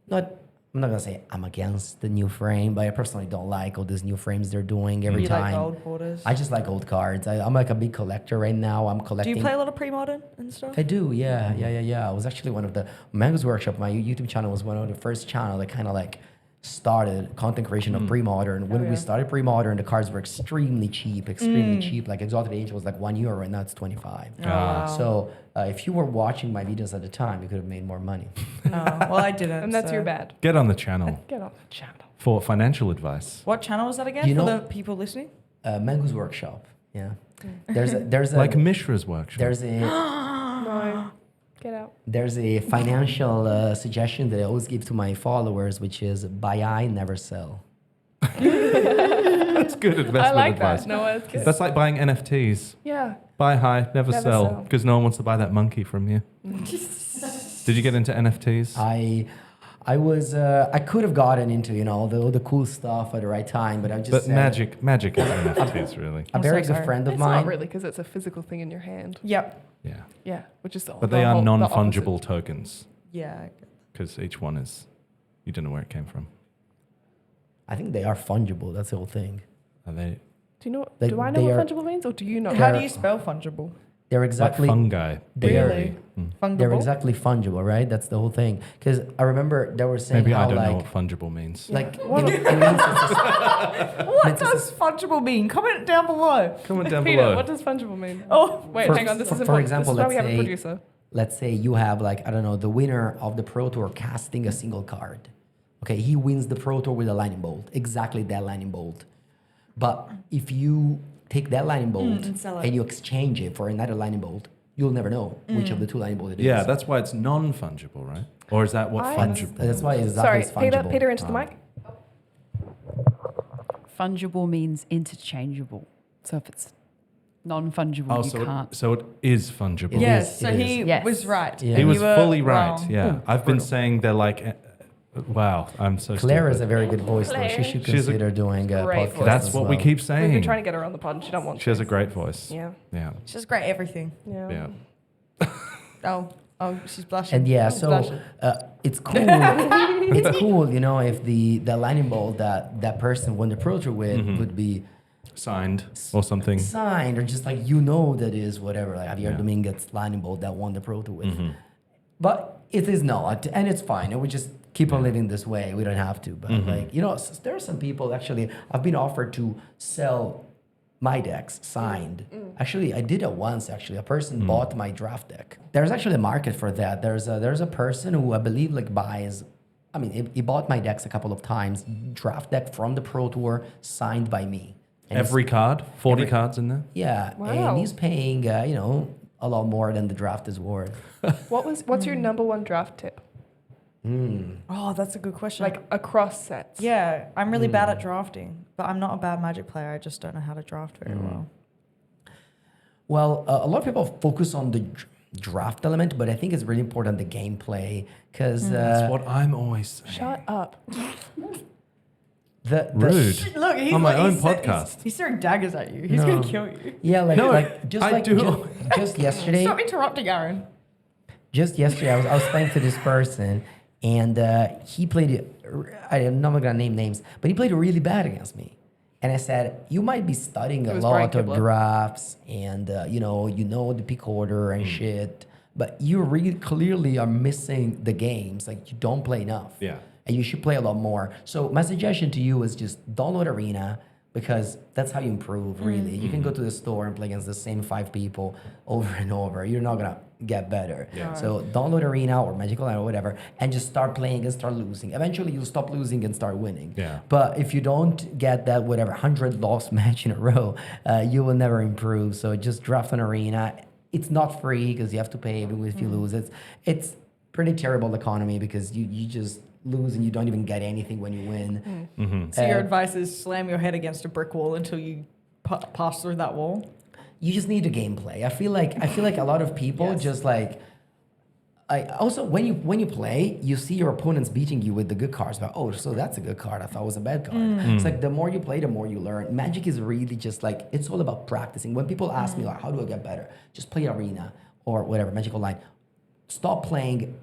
not. I'm not gonna say I'm against the new frame, but I personally don't like all these new frames they're doing every You time. like gold borders. I just like old cards. I'm like a big collector right now. I'm Do collecting. you play a lot of pre-modern and stuff? I do, yeah. I was actually one of the Mango's Workshop. My YouTube channel was one of the first channel that kind of like started content creation of pre-modern. When we started pre-modern, the cards were extremely cheap. Like Exalted Age was like €1, and now it's 25. wow. So if you were watching my videos at the time, you could have made more money. No, well, I didn't. And that's so- your bad. Get on the channel Get off the channel. for financial advice. What channel is that again You for know- the people listening? Mango's Workshop, yeah. There's a Like Mishra's workshop. there's a No. Get out. There's a financial suggestion that I always give to my followers, which is buy high, never sell. That's good investment I like advice. that. No, it's good. That's like buying NFTs. Yeah. Buy high, never Never sell, sell. because no one wants to buy that monkey from you. Did you get into NFTs? I could have gotten into all the cool stuff at the right time, but I just But said, magic is NFTs, really. a I'm very so good sorry. friend of It's mine. not really because it's a physical thing in your hand. Yep. Yeah. Yeah, which is the But they are the non-fungible opposite. tokens, Yeah. because each one is, you don't know where it came from. I think they are fungible. That's the whole thing. Are they Do you know? They- do I know they what are- fungible means, or do you know? How do you spell fungible? They're like exactly fungi? They are- Really? Mm. Fungible? they're exactly fungible, right? That's the whole thing. Because I remember they were saying Maybe how I don't know like what fungible means. like What? it means it's just- What Meant to does fungible mean? Comment down below. Comment down Peter, below. what does fungible mean? Oh, Wait, For- hang on. This for- is for important. example, this is why we let's have a say- producer. let's say you have like I don't know the winner of the Pro Tour casting a single card. Okay, he wins the Pro Tour with a lightning bolt, exactly that lightning bolt. But if you take that lightning bolt and sell it. and you exchange it for another lightning bolt, you'll never know which of the two lightning bolt it is. Yeah, that's why it's non-fungible, right? Or is that what I- fungible? That's why it's Sorry, exactly it's fungible. Peter, into the mic. Fungible means interchangeable. So if it's non-fungible, Oh, you so can't. so it is fungible. It yes. is, So it he is. Yes. was right. Yeah. He and was you were fully right. wrong. Yeah, I've been saying they're like, wow, I'm so Claire is a stupid. very good voice, though. She Claire. should She's a consider doing a great podcast. voice. That's as what we well. keep We've saying. been trying to get her on the pod, and she don't want. She has a great voice. Yeah. Yeah. She's great at everything. Yeah. Yeah. Oh, she's blushing. And yeah, She's so blushing. it's cool. It's cool, if the lightning bolt that person won the Pro Tour with would be Signed or something. signed or just like that is whatever like Javier Yeah. Dominguez lightning bolt that won the Pro Tour with. But it is not, and it's fine. And we just keep on living this way. We don't have to. But there are some people actually. I've been offered to sell my decks signed. Actually, I did it once. Actually, a person bought my draft deck. There's actually a market for that. There's a person who I believe like buys. I mean, he bought my decks a couple of times. Draft deck from the Pro Tour signed by me. And he's- Every card, 40 every- cards in there. yeah, Wow. and he's paying a lot more than the draft is worth. What's your number one draft tip? Oh, that's a good question. Like across sets. yeah, I'm really bad at drafting, but I'm not a bad Magic player. I just don't know how to draft very well. Well, a lot of people focus on the draft element, but I think it's really important the gameplay because That's what I'm always saying. Shut up. the Rude. Look, he's On my like, own he's, podcast. He's throwing daggers at you. He's No. gonna kill you. yeah, like No, like just I like do. just yesterday. Stop interrupting, Aaron. Just yesterday, I was playing to this person, and he played. I'm not gonna name names, but he played really bad against me. And I said, you might be studying It a was Brian lot of Kibler. drafts, and you know the pick order and shit, but you really clearly are missing the games. Like you don't play enough. Yeah. And you should play a lot more. So my suggestion to you is just download Arena because that's how you improve. Really, you can go to the store and play against the same 5 people over and over. You're not gonna get better. Yeah. So download Arena or Magiccon or whatever, and just start playing and start losing. Eventually, you'll stop losing and start winning. Yeah. But if you don't get that 100 lost match in a row, you will never improve. So just draft an Arena. It's not free because you have to pay even if you lose. It's pretty terrible economy because you just lose and you don't even get anything when you win. So your advice is slam your head against a brick wall until you pass through that wall. You just need a gameplay. I feel like a lot of people Yes. just like. I also when you play, you see your opponents beating you with the good cards. But oh, so that's a good card. I thought it was a bad card. It's like the more you play, the more you learn. Magic is really just like it's all about practicing. When people ask me like, how do I get better? Just play Arena or whatever Magic Online. Stop playing.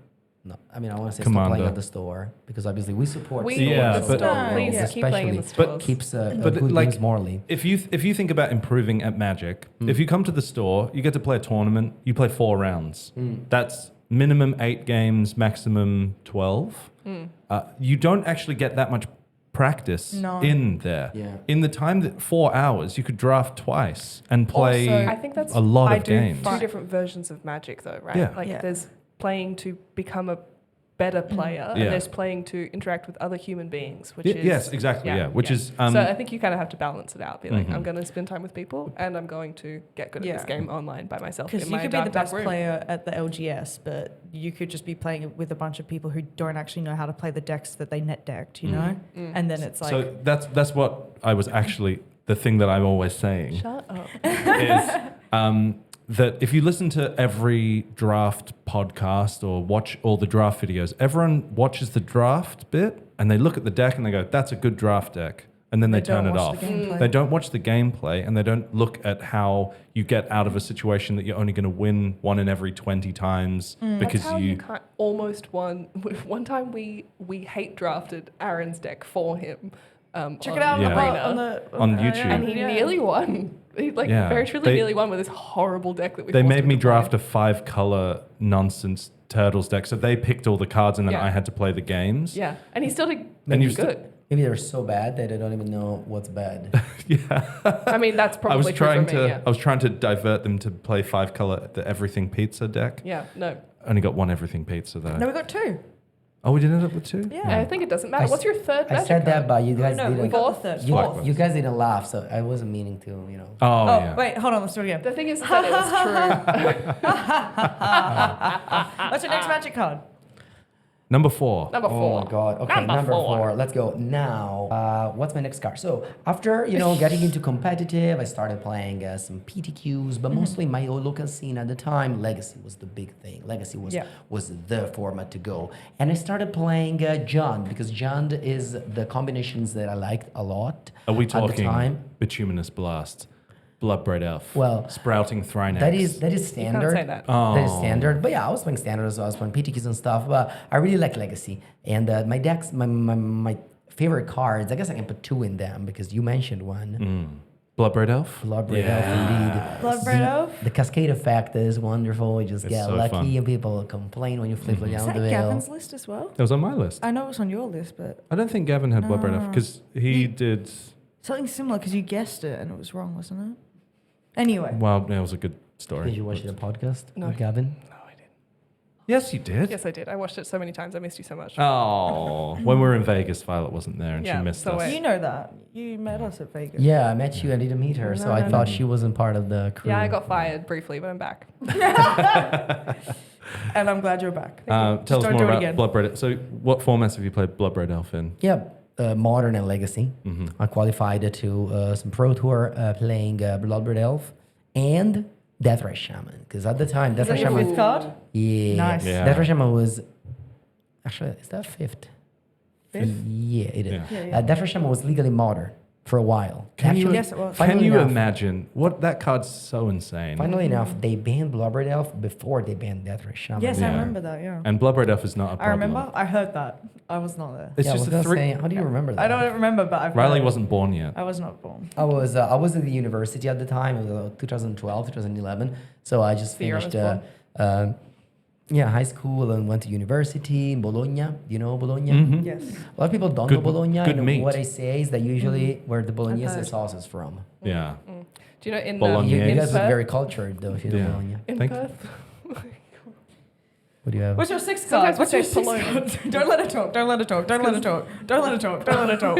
No, I mean I want to say stop Commander. playing at the store because obviously we support. We stores Yeah, the but- store. Please Yeah. keep playing in the especially stores. keeps But good like, games Morley. if you think about improving at Magic, if you come to the store, you get to play a tournament. You play 4 rounds. That's minimum 8 games, maximum 12. You don't actually get that much practice No. in there. Yeah. In the time that 4 hours, you could draft twice and play Also, I think that's a lot I of do games. two different versions of Magic, though, right? Yeah. Like Yeah. there's playing to become a better player Yeah. and there's playing to interact with other human beings, which is Yes, exactly. Yeah, which is so I think you kind of have to balance it out. Be like, I'm going to spend time with people, and I'm going to get good at this Yeah. game online by myself. Because in you my could be the dark, dark best room. player at the LGS, but you could just be playing it with a bunch of people who don't actually know how to play the decks that they net decked, you know? And then it's like, so that's what I was actually the thing that I'm always saying Shut up. is that if you listen to every draft podcast or watch all the draft videos, everyone watches the draft bit and they look at the deck and they go, "That's a good draft deck," and then they turn don't it watch off. the gameplay. They don't watch the gameplay and they don't look at how you get out of a situation that you're only going to win one in every 20 times because That's how you almost won. One time we hate drafted Aaron's deck for him. check on it out Yeah. on On YouTube. And he nearly won. He Yeah. very truly They- nearly won with this horrible deck that we They forced made him me to play. draft a 5-color nonsense Turtles deck. So they picked all the cards and then Yeah. I had to play the games. Yeah, and he still did And you good. Maybe they're so bad that they don't even know what's bad. I mean, that's I probably was true trying for to me. Yeah. I was trying to divert them to play 5-color the Everything Pizza deck. Yeah, no. Only got one Everything Pizza though. No, we got 2. Oh, we did end up with 2? Yeah. I think it doesn't matter. What's your third I magic said that, card? but you guys No, we didn't. got the third. You, Fourth. you guys didn't laugh, so I wasn't meaning to, you know. Oh, Oh, yeah. wait, hold on, let's do it again. The thing is that it was true. What's your next magic card? Number 4. Number Oh 4. my god. Okay, number four. Let's go. Now, what's my next card? So after, getting into competitive, I started playing some PTQs, but mostly my local scene at the time, Legacy was the big thing. Legacy was the format to go. And I started playing Jund, because Jund is the combinations that I liked a lot Are we at the talking time. Bituminous Blast, Bloodbraid Elf, Well, Sprouting Thrynax? That is You standard. can't say that. That is standard. But yeah, I was playing standard as well. I was playing PTQs and stuff. But I really like Legacy. And my decks, my favorite cards, I guess I can put 2 in them because you mentioned one. Bloodbraid Elf? Bloodbraid Elf, indeed. Bloodbraid Elf? The cascade effect is wonderful. You just It's get so lucky fun. and people complain when you flip it Is down that the veil. Gavin's list as well? That was on my list. I know it was on your list, but I don't think Gavin had Bloodbraid Elf because he did. something similar because you guessed it and it was wrong, wasn't it? Anyway. Well, that was a good story. Did you watch the podcast No. with Gavin? No, I didn't. Yes, you did. Yes, I did. I watched it so many times. I missed you so much. Oh, when we were in Vegas, Violet wasn't there and Yeah, she missed so us. You know that. You met us at Vegas. Yeah, I met you. I didn't meet her, so I No. thought she wasn't part of the crew. Yeah, I got fired briefly, but I'm back. And I'm glad you're back. Tell Just us don't more do it about again. Bloodbraid. So, what formats have you played Bloodbraid Elf in? Yeah, Modern and Legacy. I qualified to some Pro Tour playing Bloodbraid Elf and Deathray Shaman. Because at the time, Is that Deathray your Shaman... fifth card? Yeah. Nice. Yeah. Deathray Shaman was... Actually, is that fifth? Fifth? Yeah, it is. Yeah. Yeah, yeah. Deathray Shaman was legally modern for a while. Can you- Yes, it was. Can Funnily you enough- imagine what that card's so insane? Funnily enough, they banned Bloodbraid Elf before they banned Deathray Shaman. Yes, Yeah. I remember that, yeah. And Bloodbraid Elf is not a I problem. remember. I heard that. I was not there. It's Yeah, I just was a gonna three. say, how do you remember that? I don't remember, but I've Riley heard. wasn't born yet. I was not born. I was at the university at the time. It was 2012, 2011. So I just The year I finished was high school and went to university in Bologna. Do you know Bologna? Mhm. Yes. A lot of people don't Good- know Bologna. good and meat. what I say is that usually where the Bolognese heard. sauce is from. Yeah. Do you know in Bologna. You in guys look Perth? very cultured though if you know Yeah. Bologna. In Thank- Perth? What do you have? What's your sixth Sometimes card? What's we your say sixth Polonium. card? Don't let her talk. Don't let her talk. Don't let her talk. Don't let her talk. Don't let her talk.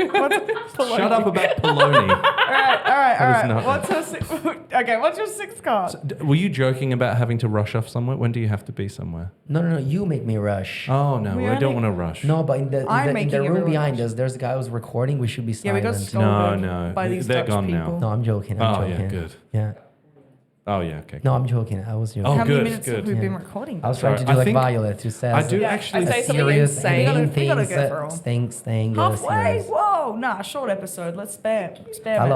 What's Shut up about Poloni. all right, That is not- What's her sixth? Okay, what's your sixth card? Were you joking about having to rush off somewhere? When do you have to be somewhere? No. You make me rush. Oh no, We I don't only- want to rush. No, but in the, I'm in the making room everyone behind rush. us, there's a guy who's recording. We should be Yeah, we silent. got scolded No, by these they're Dutch gone now. people. No, I'm joking. I'm Oh yeah, joking. good. Yeah. Oh yeah, okay. No, I'm joking. I was joking. Oh, How many good, minutes good. have we been Yeah. recording? I was trying to Sorry, do I like think- Violet, who says I do Yeah, actually. I say something serious insane. and We gotta things go for all. staying Halfway? serious. Whoa, nah, short episode. Let's spam. I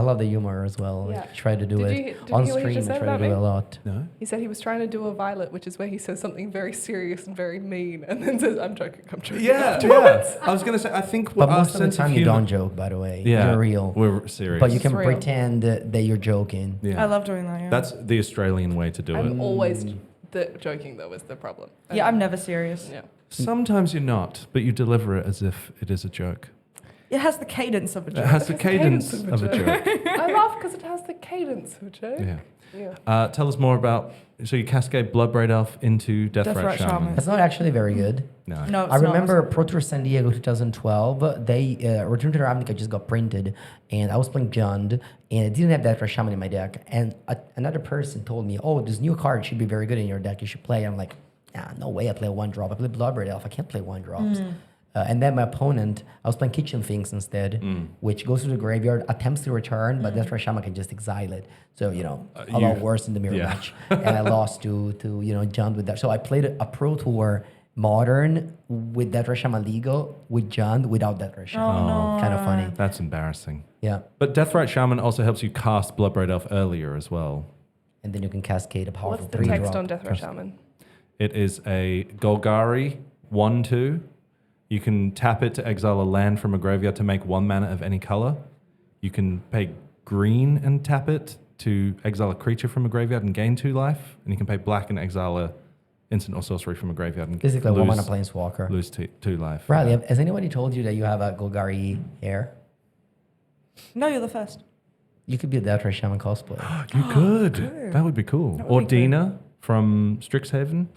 love the humor as well. Yeah. I try to do Did it you hear on what he stream. just I said try to about do it me? a lot. No. He said he was trying to do a Violet, which is where he says something very serious and very mean, and then says, "I'm joking, I'm joking." Yeah, yeah. I was gonna say. I think But our most of the sense time you humor- don't joke, by the way. Yeah, You're real. We're serious. But you can It's real. pretend that you're joking. Yeah. I love doing that. Yeah. That's the Australian way to do I'm it. always the joking though is the problem. yeah. I'm never serious. Yeah. Sometimes you're not, but you deliver it as if it is a joke. It has the cadence of a It joke. has the cadence cadence of of a a joke. I laugh because it has the cadence of a joke. Yeah. Yeah. Tell us more about. So you cascade Bloodbraid Elf into Deathrat Shaman. Shaman. That's not actually very good. No. No, it's I not. remember Pro Tour San Diego 2012. They Return to the Ravnica just got printed, and I was playing Jund, and I didn't have that Shaman in my deck. And another person told me, "Oh, this new card should be very good in your deck. You should play." I'm like, "Nah, no way. I play one drop. I play Bloodbraid Elf. I can't play one drops." And then my opponent, I was playing Kitchen Things instead, which goes to the graveyard, attempts to return, but Deathrat Shaman can just exile it. So, a lot worse in the mirror match. And I lost to Jund with that. So I played a Pro Tour Modern with Deathrat Shaman legal with Jund without Deathrat Shaman. Oh, no. Kind of funny. That's embarrassing. Yeah. But Deathrat Shaman also helps you cast Bloodbraid Elf earlier as well. And then you can cascade a powerful What's the 3 text drop. on Deathrat Shaman? It is a Golgari 1/2. You can tap it to exile a land from a graveyard to make 1 mana of any color. You can pay green and tap it to exile a creature from a graveyard and gain 2 life. And you can pay black and exile a instant or sorcery from a graveyard and Basically, lose, 1 mana Planeswalker. lose 2 life. Riley, has anybody told you that you have a Golgari hair? No, you're the first. You could be a Deathrat Shaman cosplayer. You could. That would be cool. That Or would be cool. Dina from Strixhaven.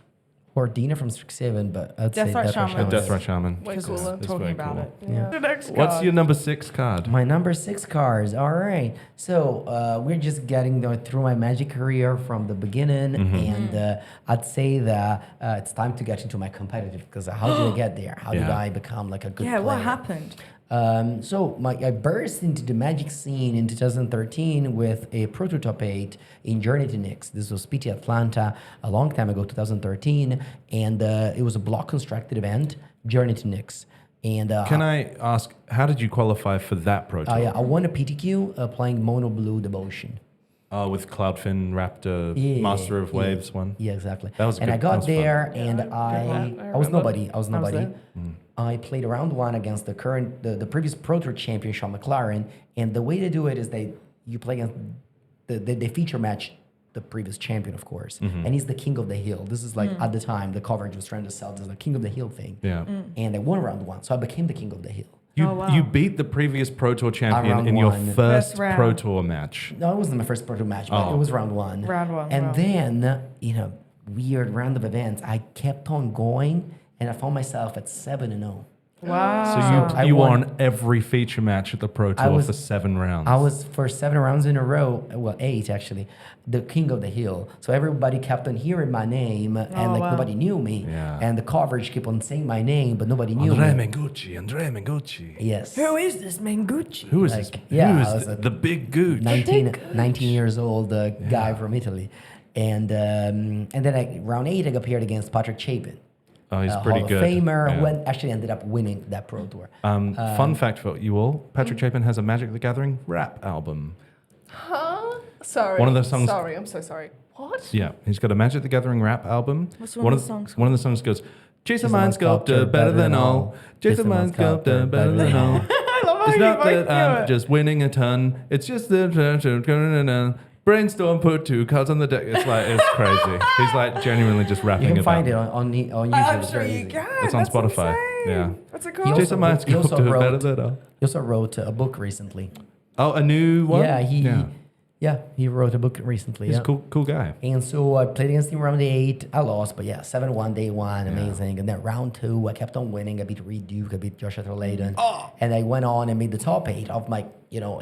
Or Dina from Strixhaven, but I'd say Deathrat Deathrat Shaman. Shaman. Deathrat Shaman. Way Because cooler. It's talking very about cool. it. Yeah. The next What's card. your number 6 card? My number 6 cards. All right. So we're just getting through my Magic career from the beginning, and I'd say that it's time to get into my competitive. Because how did I get there? How did Yeah. I become like a good Yeah, player? what happened? I burst into the Magic scene in 2013 with a Prototype 8 in Journey to Nyx. This was PT Atlanta a long time ago, 2013, and it was a block constructed event, Journey to Nyx. And Can I ask, how did you qualify for that Pro Tour? yeah, I won a PTQ playing Mono Blue Devotion. Oh, with Cloudfin Raptor, Yeah, Master of yeah. Waves one. Yeah, exactly. That was and good. I That got was fun. there, and Yeah, I I was remember. nobody. I was nobody. there. I played round 1 against the previous Pro Tour champion Sean McLaren, and the way to do it is you play against they feature match the previous champion, of course, and he's the king of the hill. This is like at the time the coverage was trying to sell this like king of the hill thing. Yeah. And I won round 1, so I became the king of the hill. You, Oh, wow. you beat the previous Pro Tour champion round in your one. first First round. Pro Tour match. No, it wasn't my first Pro Tour match, but Oh. it was round 1. Round one, And wow. then, weird round of events, I kept on going, and I found myself at 7-0. Wow. So I you won- won every feature match at the Pro I Tour was- for 7 rounds. I was for 7 rounds in a row, well 8 actually, the king of the hill. So everybody kept on hearing my name, and wow. nobody knew me, Yeah. and the coverage kept on saying my name, but nobody knew Andrea me. Mengucci. Yes. Who is this Mengucci? Who is Like, this? yeah, Who I is was the, a the big gooch? 19 years old guy from Italy, and then round 8 I appeared against Patrick Chapin. Oh, he's a pretty Hall good. of Famer Yeah. who actually ended up winning that Pro Tour. Fun fact for you all: Patrick Chapin has a Magic the Gathering rap album. Huh? Sorry. One of those songs- Sorry, I'm so sorry. What? Yeah, he's got a Magic the Gathering rap album. What's one of the songs One of the songs goes, "Chase a mind sculptor better than all. Chase a mind sculptor better than all. I love how It's you not both that do I'm it. just winning a ton. It's just the brainstorm. Put 2 cards on the deck. It's crazy. He's like genuinely just rapping You can about find it. it on YouTube. I'm It's sure very you easy. can. It's on That's Spotify. insane. Yeah. That's a He cool. also- Chase a mind he also sculptor better wrote- than all. He also wrote a book recently. Oh, a new one. Yeah, he wrote a book recently. He's yeah. a cool guy. And so I played against him round 8. I lost, but yeah, 7-1 day 1, amazing. And then round 2, I kept on winning. I beat Reed Duke, I beat Joshua Troladen. Oh. And I went on and made the top 8 of my,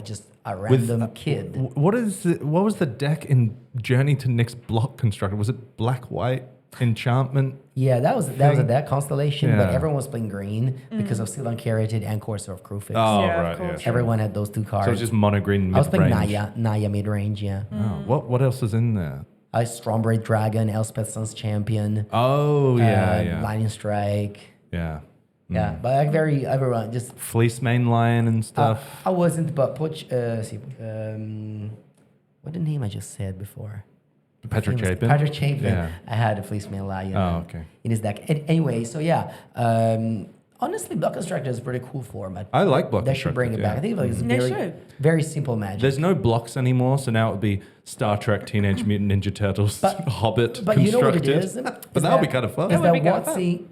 just a random kid. What was the deck in Journey to Nyx block constructed? Was it black white enchantment? Yeah, that was that constellation, but Yeah. everyone was playing green because of Sylvan Carotid and Courser of Crufix. Oh, Yeah, of right. Yeah, course. sure. Everyone had those 2 cards. So it's just mono green I was playing mid-range. Naya mid-range, yeah. Oh, what else is in there? Stormbraid Dragon, Elspeth Sun's Champion, Oh, yeah. Lightning Strike. Yeah. Yeah, but like everyone just Fleece main lion and stuff. I wasn't, but what the name I just said before? Patrick Famous- Chapin? Patrick Chapin. Yeah. I had a Fleece Mail Lion Oh, okay. in his deck. Anyway, so yeah. Honestly, Block Constructor is a pretty cool format. I like block They should bring it Constructed, back. I think it's They very, should. very simple magic. There's no blocks anymore, so now it would be Star Trek, Teenage Mutant Ninja Turtles, But- Hobbit but you know what it constructed. is? But that would be kind of fun. That Is would be that kinda fun. WotC,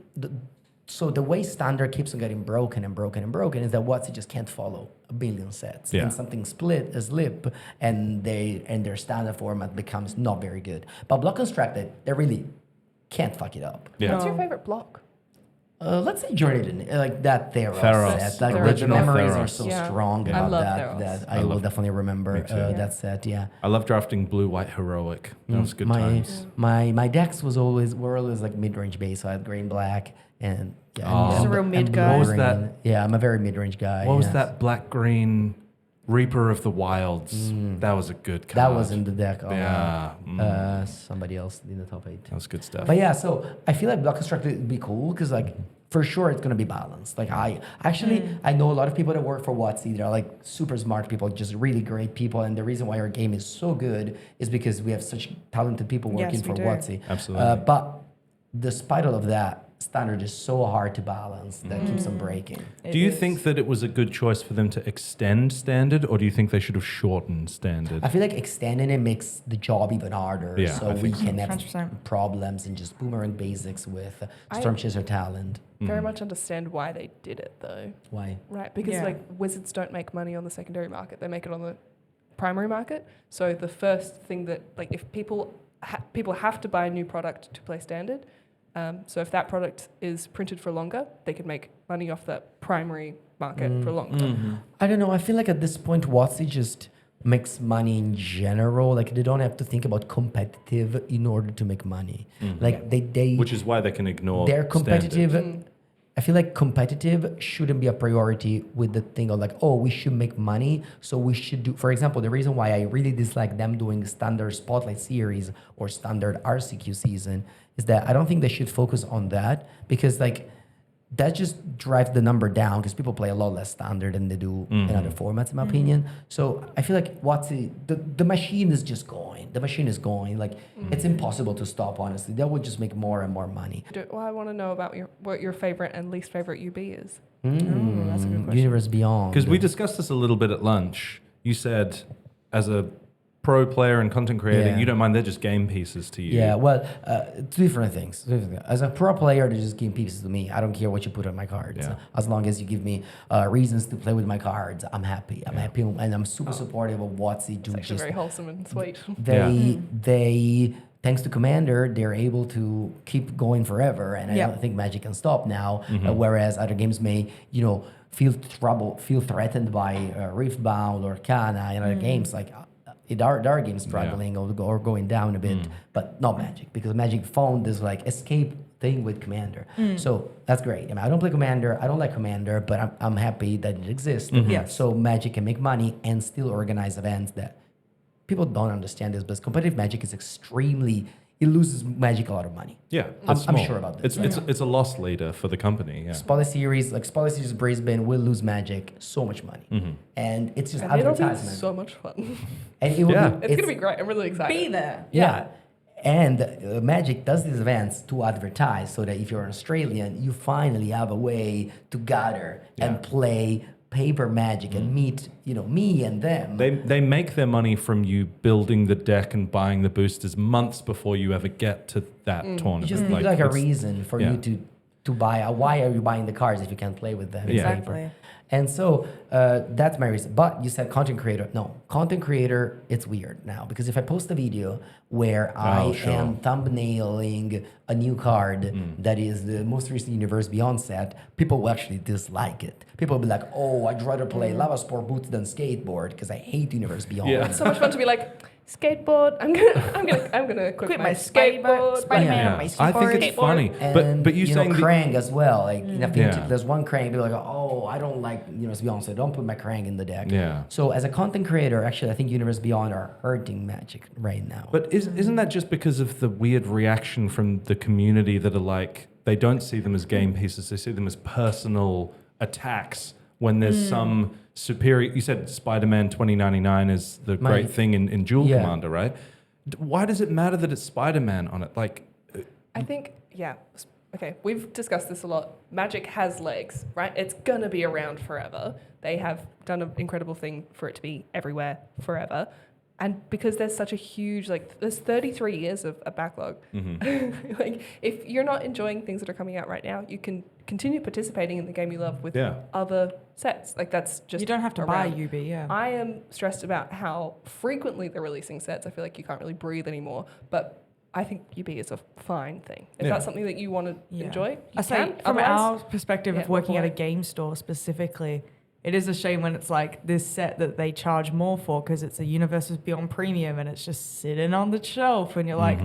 So the way standard keeps on getting broken and broken and broken is that WotC just can't follow a billion sets. Yeah. And something slip and their standard format becomes not very good. But block constructed, they really can't fuck it up. Yeah. What's your favorite block? Let's say Jordan, like that Theros Theros. set. Like the Original memories are Theros. so Yeah. strong I about love that Theros. that I I will love- definitely remember Me too. that set. Yeah. I love drafting blue white heroic. That was good my, times. My decks were always like mid-range base. So I had green black and yeah. Oh. He's a real mid guy. What was green. that? Yeah, I'm a very mid-range guy. What was yes. that black green Reaper of the Wilds? That was a good card. That was in the deck. Oh, Yeah. somebody else in the top 8. That was good stuff. But yeah, so I feel like block constructed would be cool because like for sure it's gonna be balanced. Like I know a lot of people that work for WotC. They're like super smart people, just really great people. And the reason why our game is so good is because we have such talented people working Yes, we for do. WotC. Absolutely. But despite all of that, standard is so hard to balance that keeps on breaking. Do you think that it was a good choice for them to extend standard, or do you think they should have shortened standard? I feel like extending it makes the job even harder. Yeah, so I we think so. can have 100%. problems and just boomerang basics with I- Storm Chaser talent. Very much understand why they did it though. Why? Right, because Yeah. like wizards don't make money on the secondary market; they make it on the primary market. So the first thing that like if people have to buy a new product to play standard, so if that product is printed for longer, they can make money off that primary market for longer. I don't know. I feel like at this point, WotC just makes money in general. Like they don't have to think about competitive in order to make money. Like they Which is why they can ignore they're competitive. standard. I feel like competitive shouldn't be a priority with the thing of like, oh, we should make money, so we should do. For example, the reason why I really dislike them doing standard Spotlight series or standard RCQ season is that I don't think they should focus on that because like that just drives the number down because people play a lot less standard than they do in other formats, in my opinion. So I feel like the machine is just going. The machine is going. Like it's impossible to stop. Honestly, that would just make more and more money. I want to know about what your favorite and least favorite UB is. That's a good question. Universe Beyond. Because we discussed this a little bit at lunch. You said, as a pro player and content creator, Yeah. you don't mind, they're just game pieces to you. Yeah, well, two different things. As a pro player, they're just game pieces to me. I don't care what you put on my cards. Yeah. As long as you give me reasons to play with my cards, I'm happy. I'm happy, and I'm super supportive of WotC to It's actually just very wholesome and sweet. they thanks to Commander, they're able to keep going forever, and I Yeah. don't think Magic can stop now. Whereas other games may, feel threatened by Riftbound or Arcana and other games like. There are games struggling or going down a bit, but not Magic because Magic found this like escape thing with Commander. So that's great. I mean, I don't play Commander. I don't like Commander, but I'm happy that it exists. Yes. So Magic can make money and still organize events that people don't understand this, but competitive Magic is it loses Magic a lot of money. Yeah, I'm it's small. sure about this. It's a loss leader for the company. Yeah. Spotlight Series Brisbane will lose Magic so much money. And it's just And it'll be advertisement. so much fun. And it will Yeah. It's gonna be great. I'm really excited. Be there. Yeah. And Magic does these events to advertise so that if you're an Australian, you finally have a way to gather and play paper Magic and meet, me and them. They make their money from you building the deck and buying the boosters months before you ever get to that tournament. you just need like a it's- reason for yeah. you to buy. Why are you buying the cards if you can't play with them? in Yeah. Exactly. paper? And so that's my reason. But you said content creator. No, content creator, it's weird now because if I post a video where I sure. am thumbnailing a new card that is the most recent Universe Beyond set, people will actually dislike it. People will be like, oh, I'd rather play Lava Sport Boots than Skateboard because I hate Universe Beyond. Yeah. It's so much fun to be like skateboard. I'm gonna quit my skateboard. Spider-Man Yeah. on my I think skateboard. it's funny, And but you saying that- Krang as well. Like in a few Yeah. there's one Krang, people are like, oh, I don't like Universe Beyond, so don't put my Krang in the deck. Yeah. So as a content creator, actually, I think Universe Beyond are hurting Magic right now. But isn't that just because of the weird reaction from the community that are like, they don't see them as game pieces, they see them as personal attacks when there's some superior, you said Spider-Man 2099 is the great thing in Duel Yeah. Commander, right? Why does it matter that it's Spider-Man on it? Like, I think, yeah. Okay, we've discussed this a lot. Magic has legs, right? It's gonna be around forever. They have done an incredible thing for it to be everywhere forever. And because there's such a huge, like, there's 33 years of a backlog. Like, if you're not enjoying things that are coming out right now, you can continue participating in the game you love with other sets. Like, that's just You don't have to around. buy UB, yeah. I am stressed about how frequently they're releasing sets. I feel like you can't really breathe anymore. But I think UB is a fine thing. If that's something that you want to enjoy, you I say can. from Otherwise, our perspective of working at a game store specifically, it is a shame when it's like this set that they charge more for because it's a Universes Beyond Premium and it's just sitting on the shelf and you're like,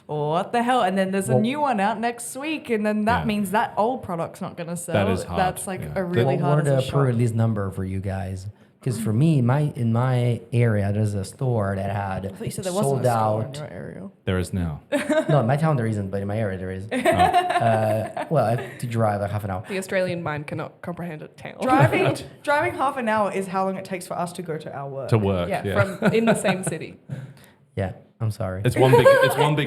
what the hell? And then there's a new one out next week and then that means that old product's not going to sell. That is hard. That's like a really What hard were the decision. pre-release number for you guys? Because for me, in my area, there's a store that had I thought you said there wasn't sold a store in out. your area. There is now. No, in my town there isn't, but in my area there is. Well, I have to drive like half an hour. the Australian mind cannot comprehend a town. Driving half an hour is how long it takes for us to go to our work. To work. From in the same city. Yeah, I'm sorry. It's one big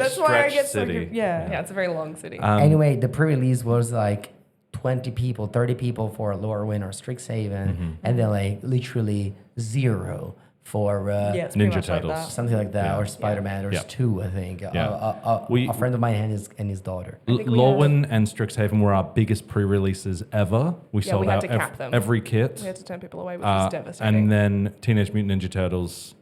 That's why I stretch get so city. Yeah, it's a very long city. Anyway, the pre-release was like 20 people, 30 people for Lorwyn or Strixhaven, and then like literally 0 for it's pretty Ninja much like Turtles. that. something like that, Yeah. or Spider-Man. There's Yeah. 2, I think. Yeah. A friend of mine and his daughter. Lorwyn and Strixhaven were our biggest pre-releases ever. We Yeah, sold we had out to cap them. every kit. We had to turn people away, which is devastating. And then Teenage Mutant Ninja Turtles.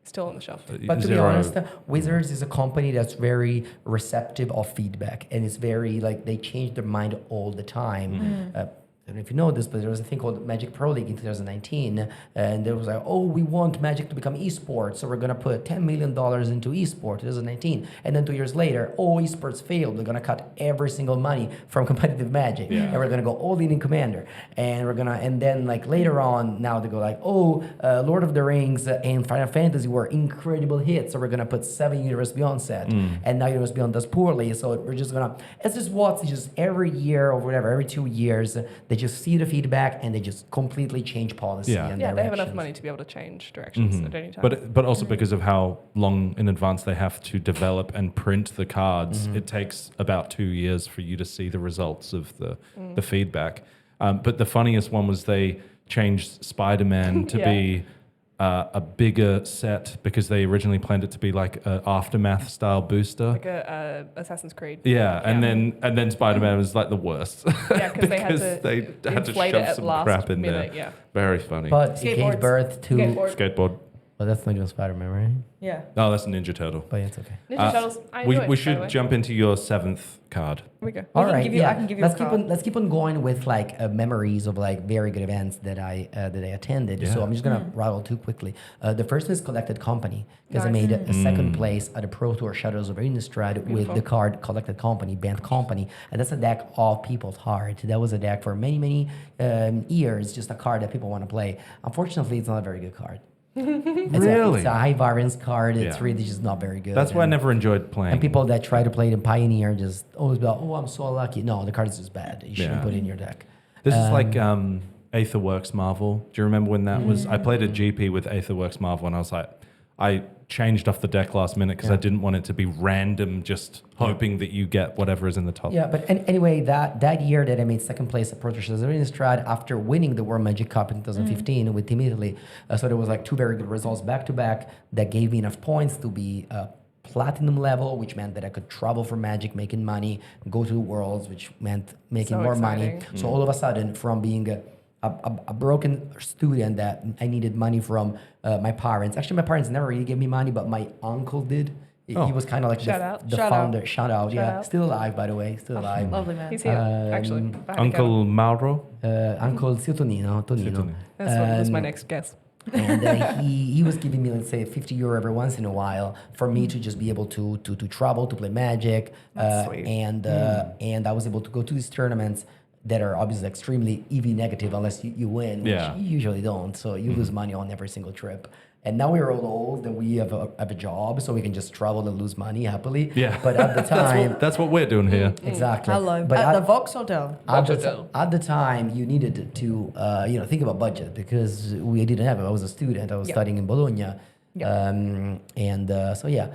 Still on the shelf. But to be 0. honest, Wizards is a company that's very receptive of feedback, and it's very like they change their mind all the time. I don't know if you know this, but there was a thing called Magic Pro League in 2019, and there was like, oh, we want Magic to become esports, so we're gonna put $10 million into esport 2019, and then 2 years later, oh, esports failed. We're gonna cut every single money from competitive Magic, and we're gonna go all in Commander, and then like later on, now they go like, oh, Lord of the Rings and Final Fantasy were incredible hits, so we're gonna put 7 Universe Beyond set, and now Universe Beyond does poorly, so we're just gonna. It's just every year or whatever, every 2 years, they just see the feedback and they just completely change policy and Yeah, they have enough directions. money to be able to change directions at any time. But also because of how long in advance they have to develop and print the cards, it takes about 2 years for you to see the results of the feedback. But the funniest one was they changed Spider-Man to be a bigger set because they originally planned it to be like an Aftermath style booster. like a Assassin's Creed. And then Spider-Man was like the worst. Yeah, because they had to shove at some last crap in minute. there. Yeah. Very funny. But it gave Skateboards. birth to. Skateboard. Skateboard. Well, that's not even Spider-Man, right? Yeah. Oh, that's a Ninja Turtle. But it's okay. Ninja Turtles. I We enjoy it, by the should way. jump into your 7th card. Here we go. All can right, give you- I can give you let's a keep card. on. Let's keep on going with like memories of like very good events that I attended. So Yeah. I'm just gonna rattle 2 quickly. The first one is Collected Company because I Nice. made a second place at the Pro Tour Shadows of Innistrad with the card Collected Company, Band Company, and that's a deck of People's Heart. That was a deck for many years, just a card that people want to play. Unfortunately, it's not a very good card. Really? It's a high variance card. It's Yeah. really just not very good. That's why I And- never enjoyed playing. And people that try to play it in Pioneer just always be like, oh, I'm so lucky. No, the card is just bad. You shouldn't Yeah. put it in your deck. This is like Aetherworks Marvel. Do you remember when that was? I played a GP with Aetherworks Marvel, and I was like, I changed off the deck last minute because I didn't want it to be random, just hoping that you get whatever is in the top. Yeah, but anyway, that year that I made second place at Pro Tour Shadows of Innistrad after winning the World Magic Cup in 2015 with Team Italy. So there was like 2 very good results back to back that gave me enough points to be platinum level, which meant that I could travel for Magic, making money, go to the Worlds, which meant making So more exciting. money. So all of a sudden, from being a broken student that I needed money from my parents. Actually, my parents never really gave me money, but my uncle did. He was kind of like Shout out. the Shout founder. Shout out, yeah. out. Still alive, by the way. Still alive. Lovely man. He's here, actually. behind the Uncle Mauro. Uncle Tonino. Tonino. That's what was my next guess. And he was giving me, let's say, €50 every once in a while for me to just be able to travel, to play Magic. sweet. And I was able to go to these tournaments that are obviously extremely EV negative unless you win, Yeah. which you usually don't. So you lose money on every single trip. And now we're all old and we have a job, so we can just travel and lose money happily. Yeah. But at the time, That's what we're doing here. exactly. Hello. But At the Volkshotel. at the time, you needed to think about budget because we didn't have it. I was a student. I was studying in Bologna, so yeah.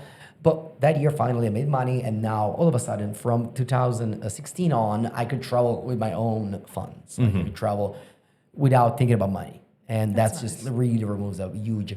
But that year, finally, I made money, and now all of a sudden, from 2016 on, I could travel with my own funds. I could travel without thinking about money, and that's just really removes a huge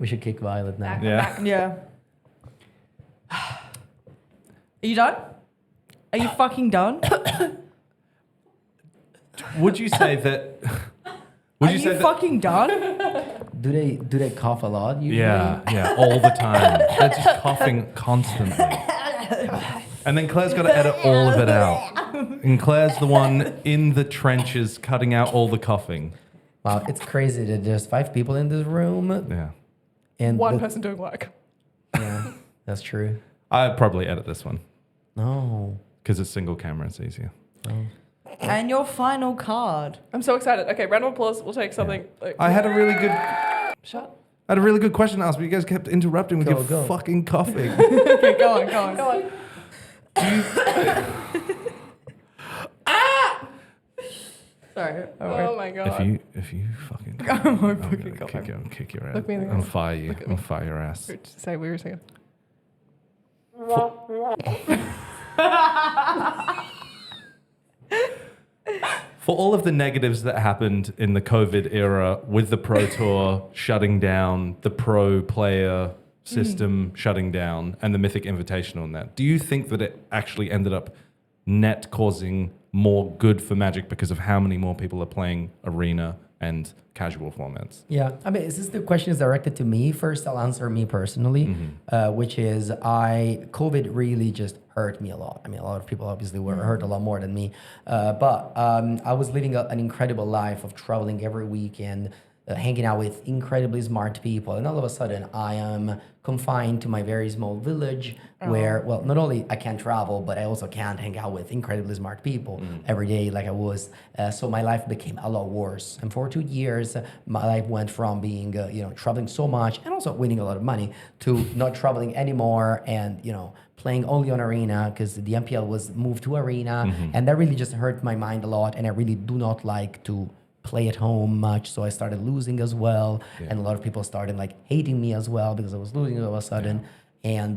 We should kick Violet now. Yeah. Yeah. Are you done? Are you fucking done? Would you say that? Would Are you say you that? fucking done? Do they cough a lot? Usually? Yeah, all the time. They're just coughing constantly. And then Claire's got to edit all of it out. And Claire's the one in the trenches cutting out all the coughing. Wow, it's crazy that there's 5 people in this room. Yeah. And One person doing work. Yeah, that's true. I'd probably edit this one No. because it's single camera. It's easier. And your final card. I'm so excited. Okay, round of applause. We'll take something. Like, I had a really good shut. I had a really good question to ask, but you guys kept interrupting with your Go. fucking coughing. Okay, go on. Go on. Sorry. Oh my god. If you fucking I'm I'm fucking gonna kick your ass. Look me in the I'll eyes. fire you. Look at I'll me. fire your ass. Say what you were saying. For all of the negatives that happened in the COVID era with the Pro Tour shutting down, the pro player system shutting down, and the Mythic Invitational and that, do you think that it actually ended up net causing more good for Magic because of how many more people are playing Arena and casual formats? Yeah, I mean, since the question is directed to me, first I'll answer me personally, which is COVID really just hurt me a lot. I mean, a lot of people obviously were hurt a lot more than me, but I was living an incredible life of traveling every weekend, hanging out with incredibly smart people, and all of a sudden I am confined to my very small village where, well, not only I can't travel, but I also can't hang out with incredibly smart people every day like I was. So my life became a lot worse. And for 2 years, my life went from being, traveling so much and also winning a lot of money to not traveling anymore and, playing only on Arena because the MPL was moved to Arena. And that really just hurt my mind a lot. And I really do not like to play at home much, so I started losing as well, and a lot of people started hating me as well because I was losing all of a sudden. And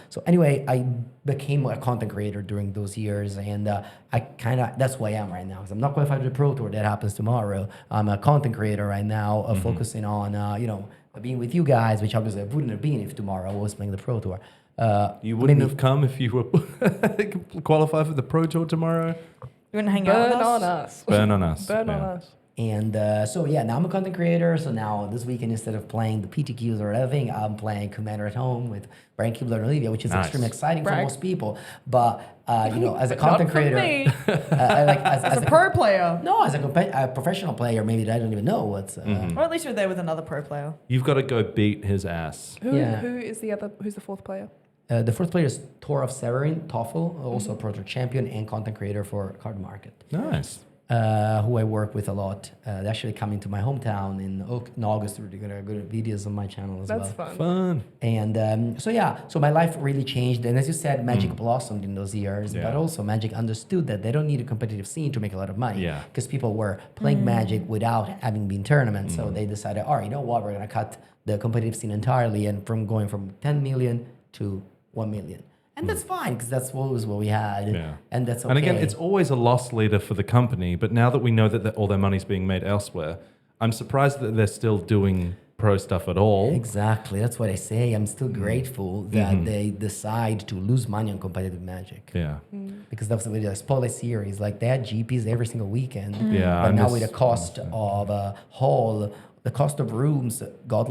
so anyway, I became a content creator during those years, and that's who I am right now. Because I'm not qualified for the Pro Tour, that happens tomorrow. I'm a content creator right now, focusing on being with you guys, which obviously I wouldn't have been if tomorrow I was playing the Pro Tour. You wouldn't have come if you were qualified for the Pro Tour tomorrow? You wouldn't hang out with Burn us? on us. Burn on us. Burn on yeah. us. And now I'm a content creator. So now this weekend, instead of playing the PTQs or anything, I'm playing Commander at Home with Brian Kibler and Olivia, which is Nice. extremely exciting for Brag. most people. But as a But content not for creator, me. As a pro player. no, as a professional player, maybe that I don't even know what's. Or at least you're there with another pro player. You've got to go beat his ass. Yeah. Who's the fourth player? The first player is Tor of Severin, Toffel, also a Pro Tour champion and content creator for Card Market. Nice. Who I work with a lot. They're actually coming to my hometown in August. We're going to go to videos on my channel as well. That's fun. Fun. And so my life really changed. And as you said, Magic blossomed in those years, Yeah. but also Magic understood that they don't need a competitive scene to make a lot of money. Yeah. Because people were playing Magic without having been tournaments. So they decided, all right, you know what, we're going to cut the competitive scene entirely and from going from 10 million to 1 million. And that's fine because that's what we had. Yeah. And that's okay. And again, it's always a loss leader for the company. But now that we know that all their money's being made elsewhere, I'm surprised that they're still doing pro stuff at all. Exactly. That's what I say. I'm still grateful that they decide to lose money on competitive Magic. Yeah. Because that's with the Spotlight series. They had GPs every single weekend. Yeah, But I now miss- with the cost of a hall, the cost of rooms got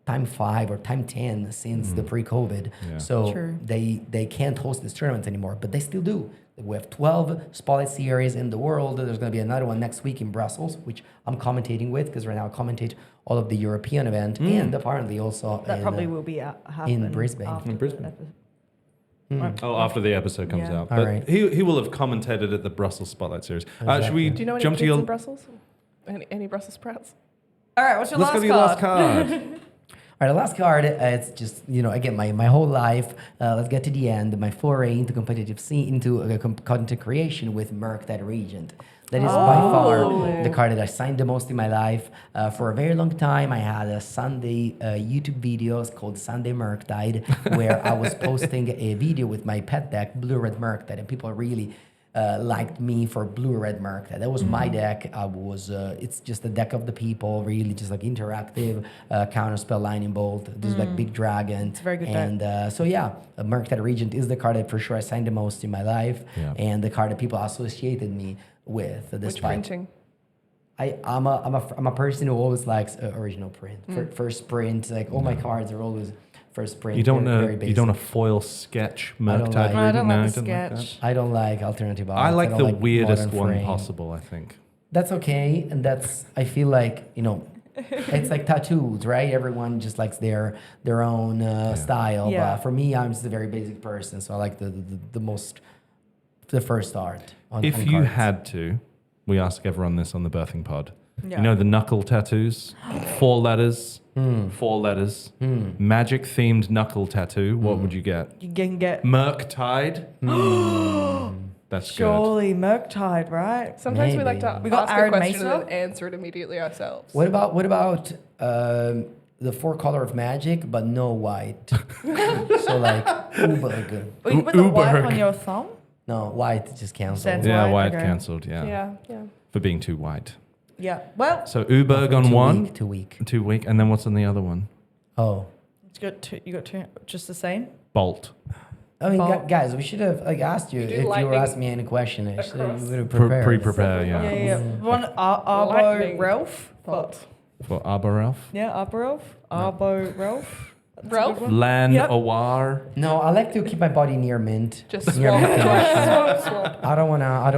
time 5 or time 10 since the pre-COVID. Yeah. So True. they can't host these tournaments anymore, but they still do. We have 12 Spotlight series in the world. There's going to be another one next week in Brussels, which I'm commentating with because right now I commentate all of the European event and apparently also That in, probably will be happening Brisbane. after In the Brisbane. episode. Oh, after the episode comes Yeah. out. All But right. he will have commentated at the Brussels Spotlight Series. Should we Do you know any jump kids to your... in Brussels? Any Brussels sprouts? All right, what's your Let's go last to your card? last card. All right, the last card, it's just, again, my whole life. Let's get to the end. My foray into competitive scene, into content creation with Merc, Regent. That is by far the card that I signed the most in my life. For a very long time, I had a Sunday YouTube videos called Sunday Merktide, where I was posting a video with my pet deck, Blue Red Merktide, and people really liked me for blue red mark. That was my deck. I was. It's just a deck of the people, really, just like interactive counterspell, lightning bolt. This is like big dragon. It's a very good and, so yeah, Merc that Regent is the card that for sure I signed the most in my life, and the card that people associated me with. Which printing? I'm a person who always likes original print. First print, like all my cards are always first print. You don't very know. You don't a basic. foil sketch I don't Murktide like- I don't Regent? like the No, you don't like sketch. that? I don't like alternative art. I like don't the weirdest modern one frame. possible, I think. That's okay, and that's I feel like it's like tattoos, right? Everyone just likes their own style. Yeah. But for me, I'm just a very basic person, so I like the first art. If on you cards. had to, we ask everyone this on the birthing pod. Yeah. You know the knuckle tattoos? 4 letters. 4 letters. Magic themed knuckle tattoo. What would you get? You can get Murktide. That's good. surely Murktide, right? Sometimes we like to Maybe. We got ask Aaron a question Mesa. and then answer it immediately ourselves. What about the 4 color of magic, but no white? So like Uberg. Well, you put the white Uberg. on your thumb? No, white just canceled. Sense. Yeah, White, white okay. cancelled. Yeah. Yeah. For being too white. Yeah. Well, So Uberg on one, Too weak. 2 week, and then what's on the other one? Oh. you got two, just the same? Bolt. I mean, Bolt. guys, we should have asked you You do if you were lightning asking me any question. Actually, across. we would have prepared. Pre-prepare, yeah. Yeah. One Arbo Lightning Ralph. bolt. For Arbor Ralph. Yeah, Arbo Ralph. Arbo Ralph. That's a Ralph? good one. Lan Yep. Awar. No, I like to keep my body near mint. Just near swap. mint condition. Swap. I don't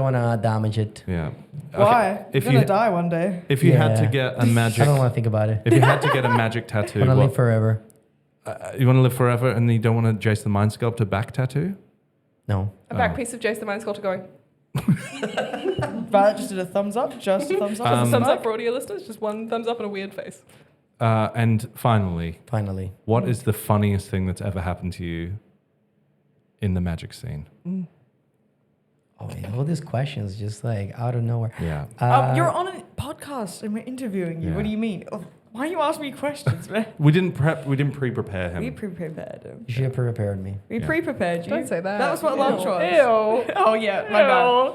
wanna damage it. Yeah. Why? If You're you gonna die one day. if you had to Yeah. get a I magic, don't want to think about it. if you had to get a magic tattoo, I want to what, live forever. you want to live forever, and you don't want to Jace the Mind Sculptor back tattoo? No. A back piece of Jace the Mind Sculptor going. Violet just did a thumbs up. Just a thumbs up. Thumbs up for audio listeners. Just one thumbs up and a weird face. And finally, Finally. what is the funniest thing that's ever happened to you in the magic scene? Oh man, all these questions just like out of nowhere. Yeah. You're on a podcast and we're interviewing you. Yeah. What do you mean? Oh, why are you asking me questions, man? We didn't pre-prepare him. We pre-prepared him. You should have prepared me. We Yeah. pre-prepared you. Don't say that. That was what lunch was. Ew. Oh yeah, my bad.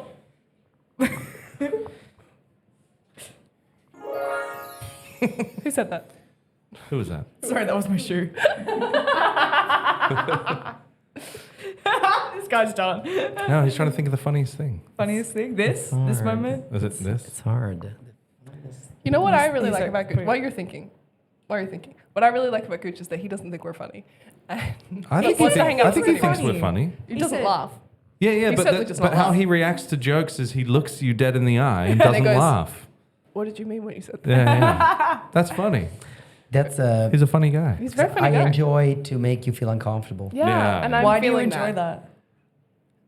Who said that? Who was that? Sorry, that was my shoe. This guy's done. No, he's trying to think of the funniest thing. Funniest thing? This Hard. moment? Is it this? It's hard. You know what I really He's like like, about Gooch? pretty- While you're thinking. What I really like about Gooch is that he doesn't think we're funny. I He think wants to hang out he with thinks us. we're funny. He He doesn't said- laugh. Yeah, yeah, He but certainly does not how laugh. he reacts to jokes is he looks you dead in the eye and And then doesn't goes- laugh. What did you mean when you said that? Yeah, yeah. That's funny. That's He's a funny guy. He's a very funny I guy. enjoy to make you feel uncomfortable. Yeah, Yeah. and I'm Why do you feeling enjoy that?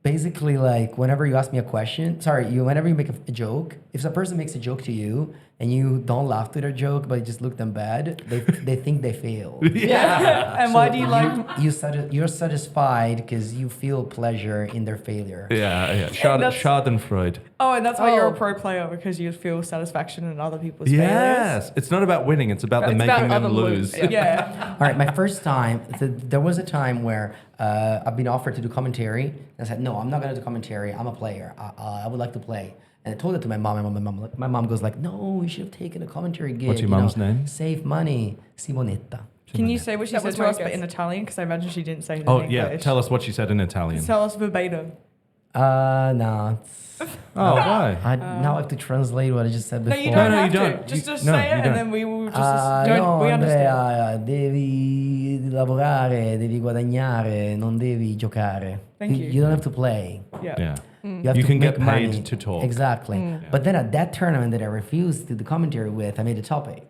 Basically, like whenever you ask me a question, whenever you make a joke, if a person makes a joke to you and you don't laugh to their joke, but you just look them bad, they think they failed. Yeah. And why do you like? You're satisfied because you feel pleasure in their failure. Yeah, yeah. that's- Schadenfreude. Oh, and that's why you're a Oh. pro player because you feel satisfaction in other people's Yes. It's not about winning, it's about them It's about making them other lose. lose, failures. Yeah. All right, my first time, there was a time where I've been offered to do commentary. And I said, no, I'm not going to do commentary. I'm a player. I would like to play. And I told it to my mom. And my mom goes like, no, you should have taken a commentary gig. What's your mom's name? Save money. Simonetta. Can you say what she That said was to my us, but guess. in Italian? Because I imagine she didn't say it in Oh, English. yeah. Tell us what she said in Italian. Tell us verbatim. No. Oh, why? Now I have to translate what I just said No, before. you don't No, you have don't. to. Just You- say no, it, you and don't. then we will just No, we understand. Andrea, devi lavorare, devi guadagnare, non devi giocare. Thank you. You don't have to play. Yeah. Yeah. You, have You to can make get paid money. to talk. Exactly. But then at that tournament that I refused to do commentary with, I made a top 8.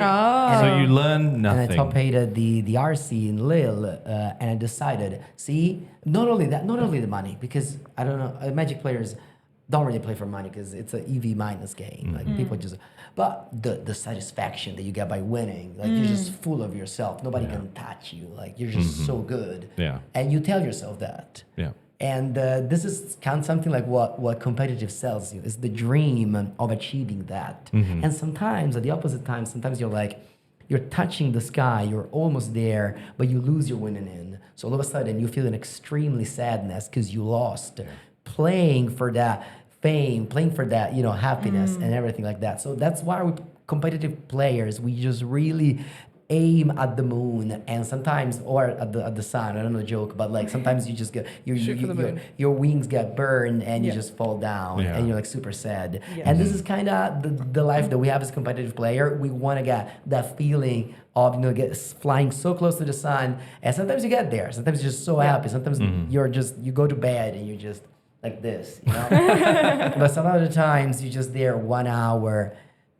Ah. So you learn And I top nothing. 8 at the RC in Lille, and I decided, see, not only the money, because I don't know, Magic players don't really play for money because it's an EV minus game. Like people just, but the satisfaction that you get by winning, like you're just full of yourself. Nobody can touch you. Like you're just so good. Yeah. And you tell yourself that. Yeah. And this is kind of something like what competitive sells you. It's the dream of achieving that. And sometimes, at the opposite time, sometimes you're touching the sky, you're almost there, but you lose your winning in. So all of a sudden, you feel an extremely sadness because you lost. playing for that fame, playing for that, happiness and everything like that. So that's why we competitive players, we just really aim at the moon and sometimes or at the sun. I don't know, joke, but like sometimes you just get your wings get burned and you just fall down and you're like super sad. And this is kind of the life that we have as competitive player. We want to get that feeling of get flying so close to the sun, and sometimes you get there. Sometimes you're just so happy. Sometimes you go to bed and you're just like this, But some other times you're just there 1 hour.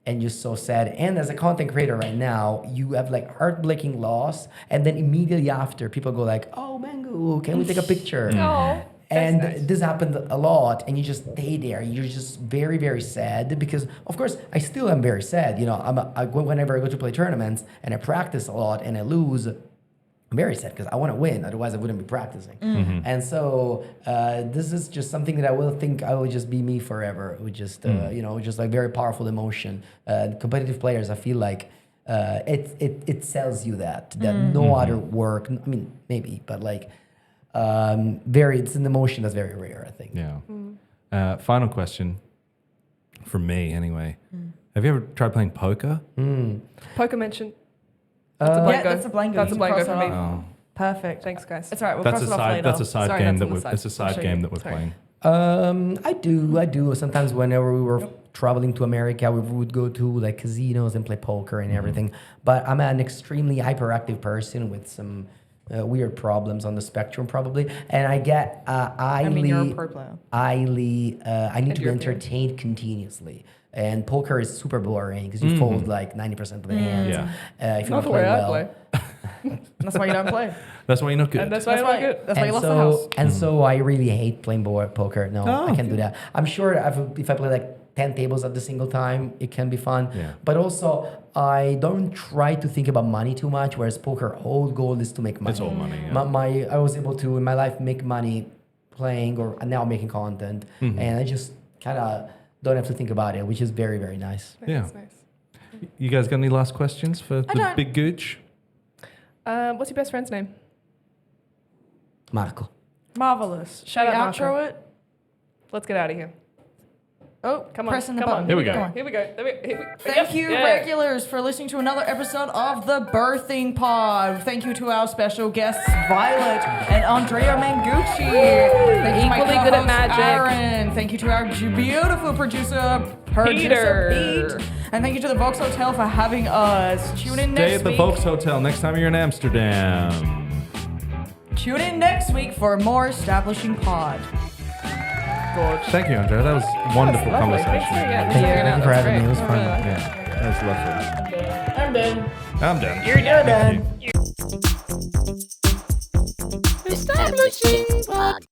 And you're so sad. And as a content creator right now, you have like heartbreaking loss, and then immediately after, people go like, "Oh, Mango, can we take a picture?" Oh, and nice. this happened a lot, and you just stay there. You're just very, very sad because, of course, I still am very sad. Whenever I go to play tournaments and I practice a lot and I lose, I'm very sad because I want to win. Otherwise, I wouldn't be practicing. And so this is just something that I will just be me forever. With just just like very powerful emotion. Competitive players, I feel like it sells you that no other work. I mean, maybe, but like it's an emotion that's very rare, I think. Yeah. Final question from me, anyway. Have you ever tried playing poker? Poker mentioned. That's a blank go. That's a blank go. That's a blank go for me. Oh. Perfect. Thanks, guys. It's all right. We'll That's cross a it off side. later. That's a side Sorry, game that's on the side. It's a side I'll show game you. that we're Sorry. playing. I do. Sometimes whenever we were traveling to America, we would go to like casinos and play poker and everything. But I'm an extremely hyperactive person with some weird problems on the spectrum, probably. And I get you're a pro player. I need to be European. entertained continuously. And poker is super boring because you fold like 90% of the hands. If you Not don't the play way I well. play. That's why you don't play. That's why you're not good. And that's why I like it. That's why you lost the house. And so I really hate playing poker. No, I can't do that. I'm sure if I play like 10 tables at the single time, it can be fun. Yeah. But also, I don't try to think about money too much, whereas poker, whole goal is to make money. It's all money. Yeah. I was able to, in my life, make money playing or now making content. And I just kind of don't have to think about it, which is very, very nice. Yeah. That's nice. You guys got any last questions for the don't. big gooch? What's your best friend's name? Marco. Marvelous. Shout Shall we out, outro Marco. it? Let's get out of here. Oh, Come on. pressing the Come button. on. Here we go. Come on. Here we go. Thank you, Yeah. regulars, for listening to another episode of The Birthing Pod. Thank you to our special guests, Violet and Andrea Mengucci. Thank you to my Equally good at co-host, magic. Aaron. Thank you to our beautiful producer, Peter. Pete. And thank you to the Volkshotel for having us. Tune in Stay next at the week. Volkshotel next time you're in Amsterdam. Tune in next week for more Establishing Pod. Gorge. Thank you, Andrea. That was a wonderful Lovely. conversation. Thanks for Thank you for having me. It was fun. Yeah, that was lovely. I'm done. I'm done. You're done. Thank you. Establishing pod.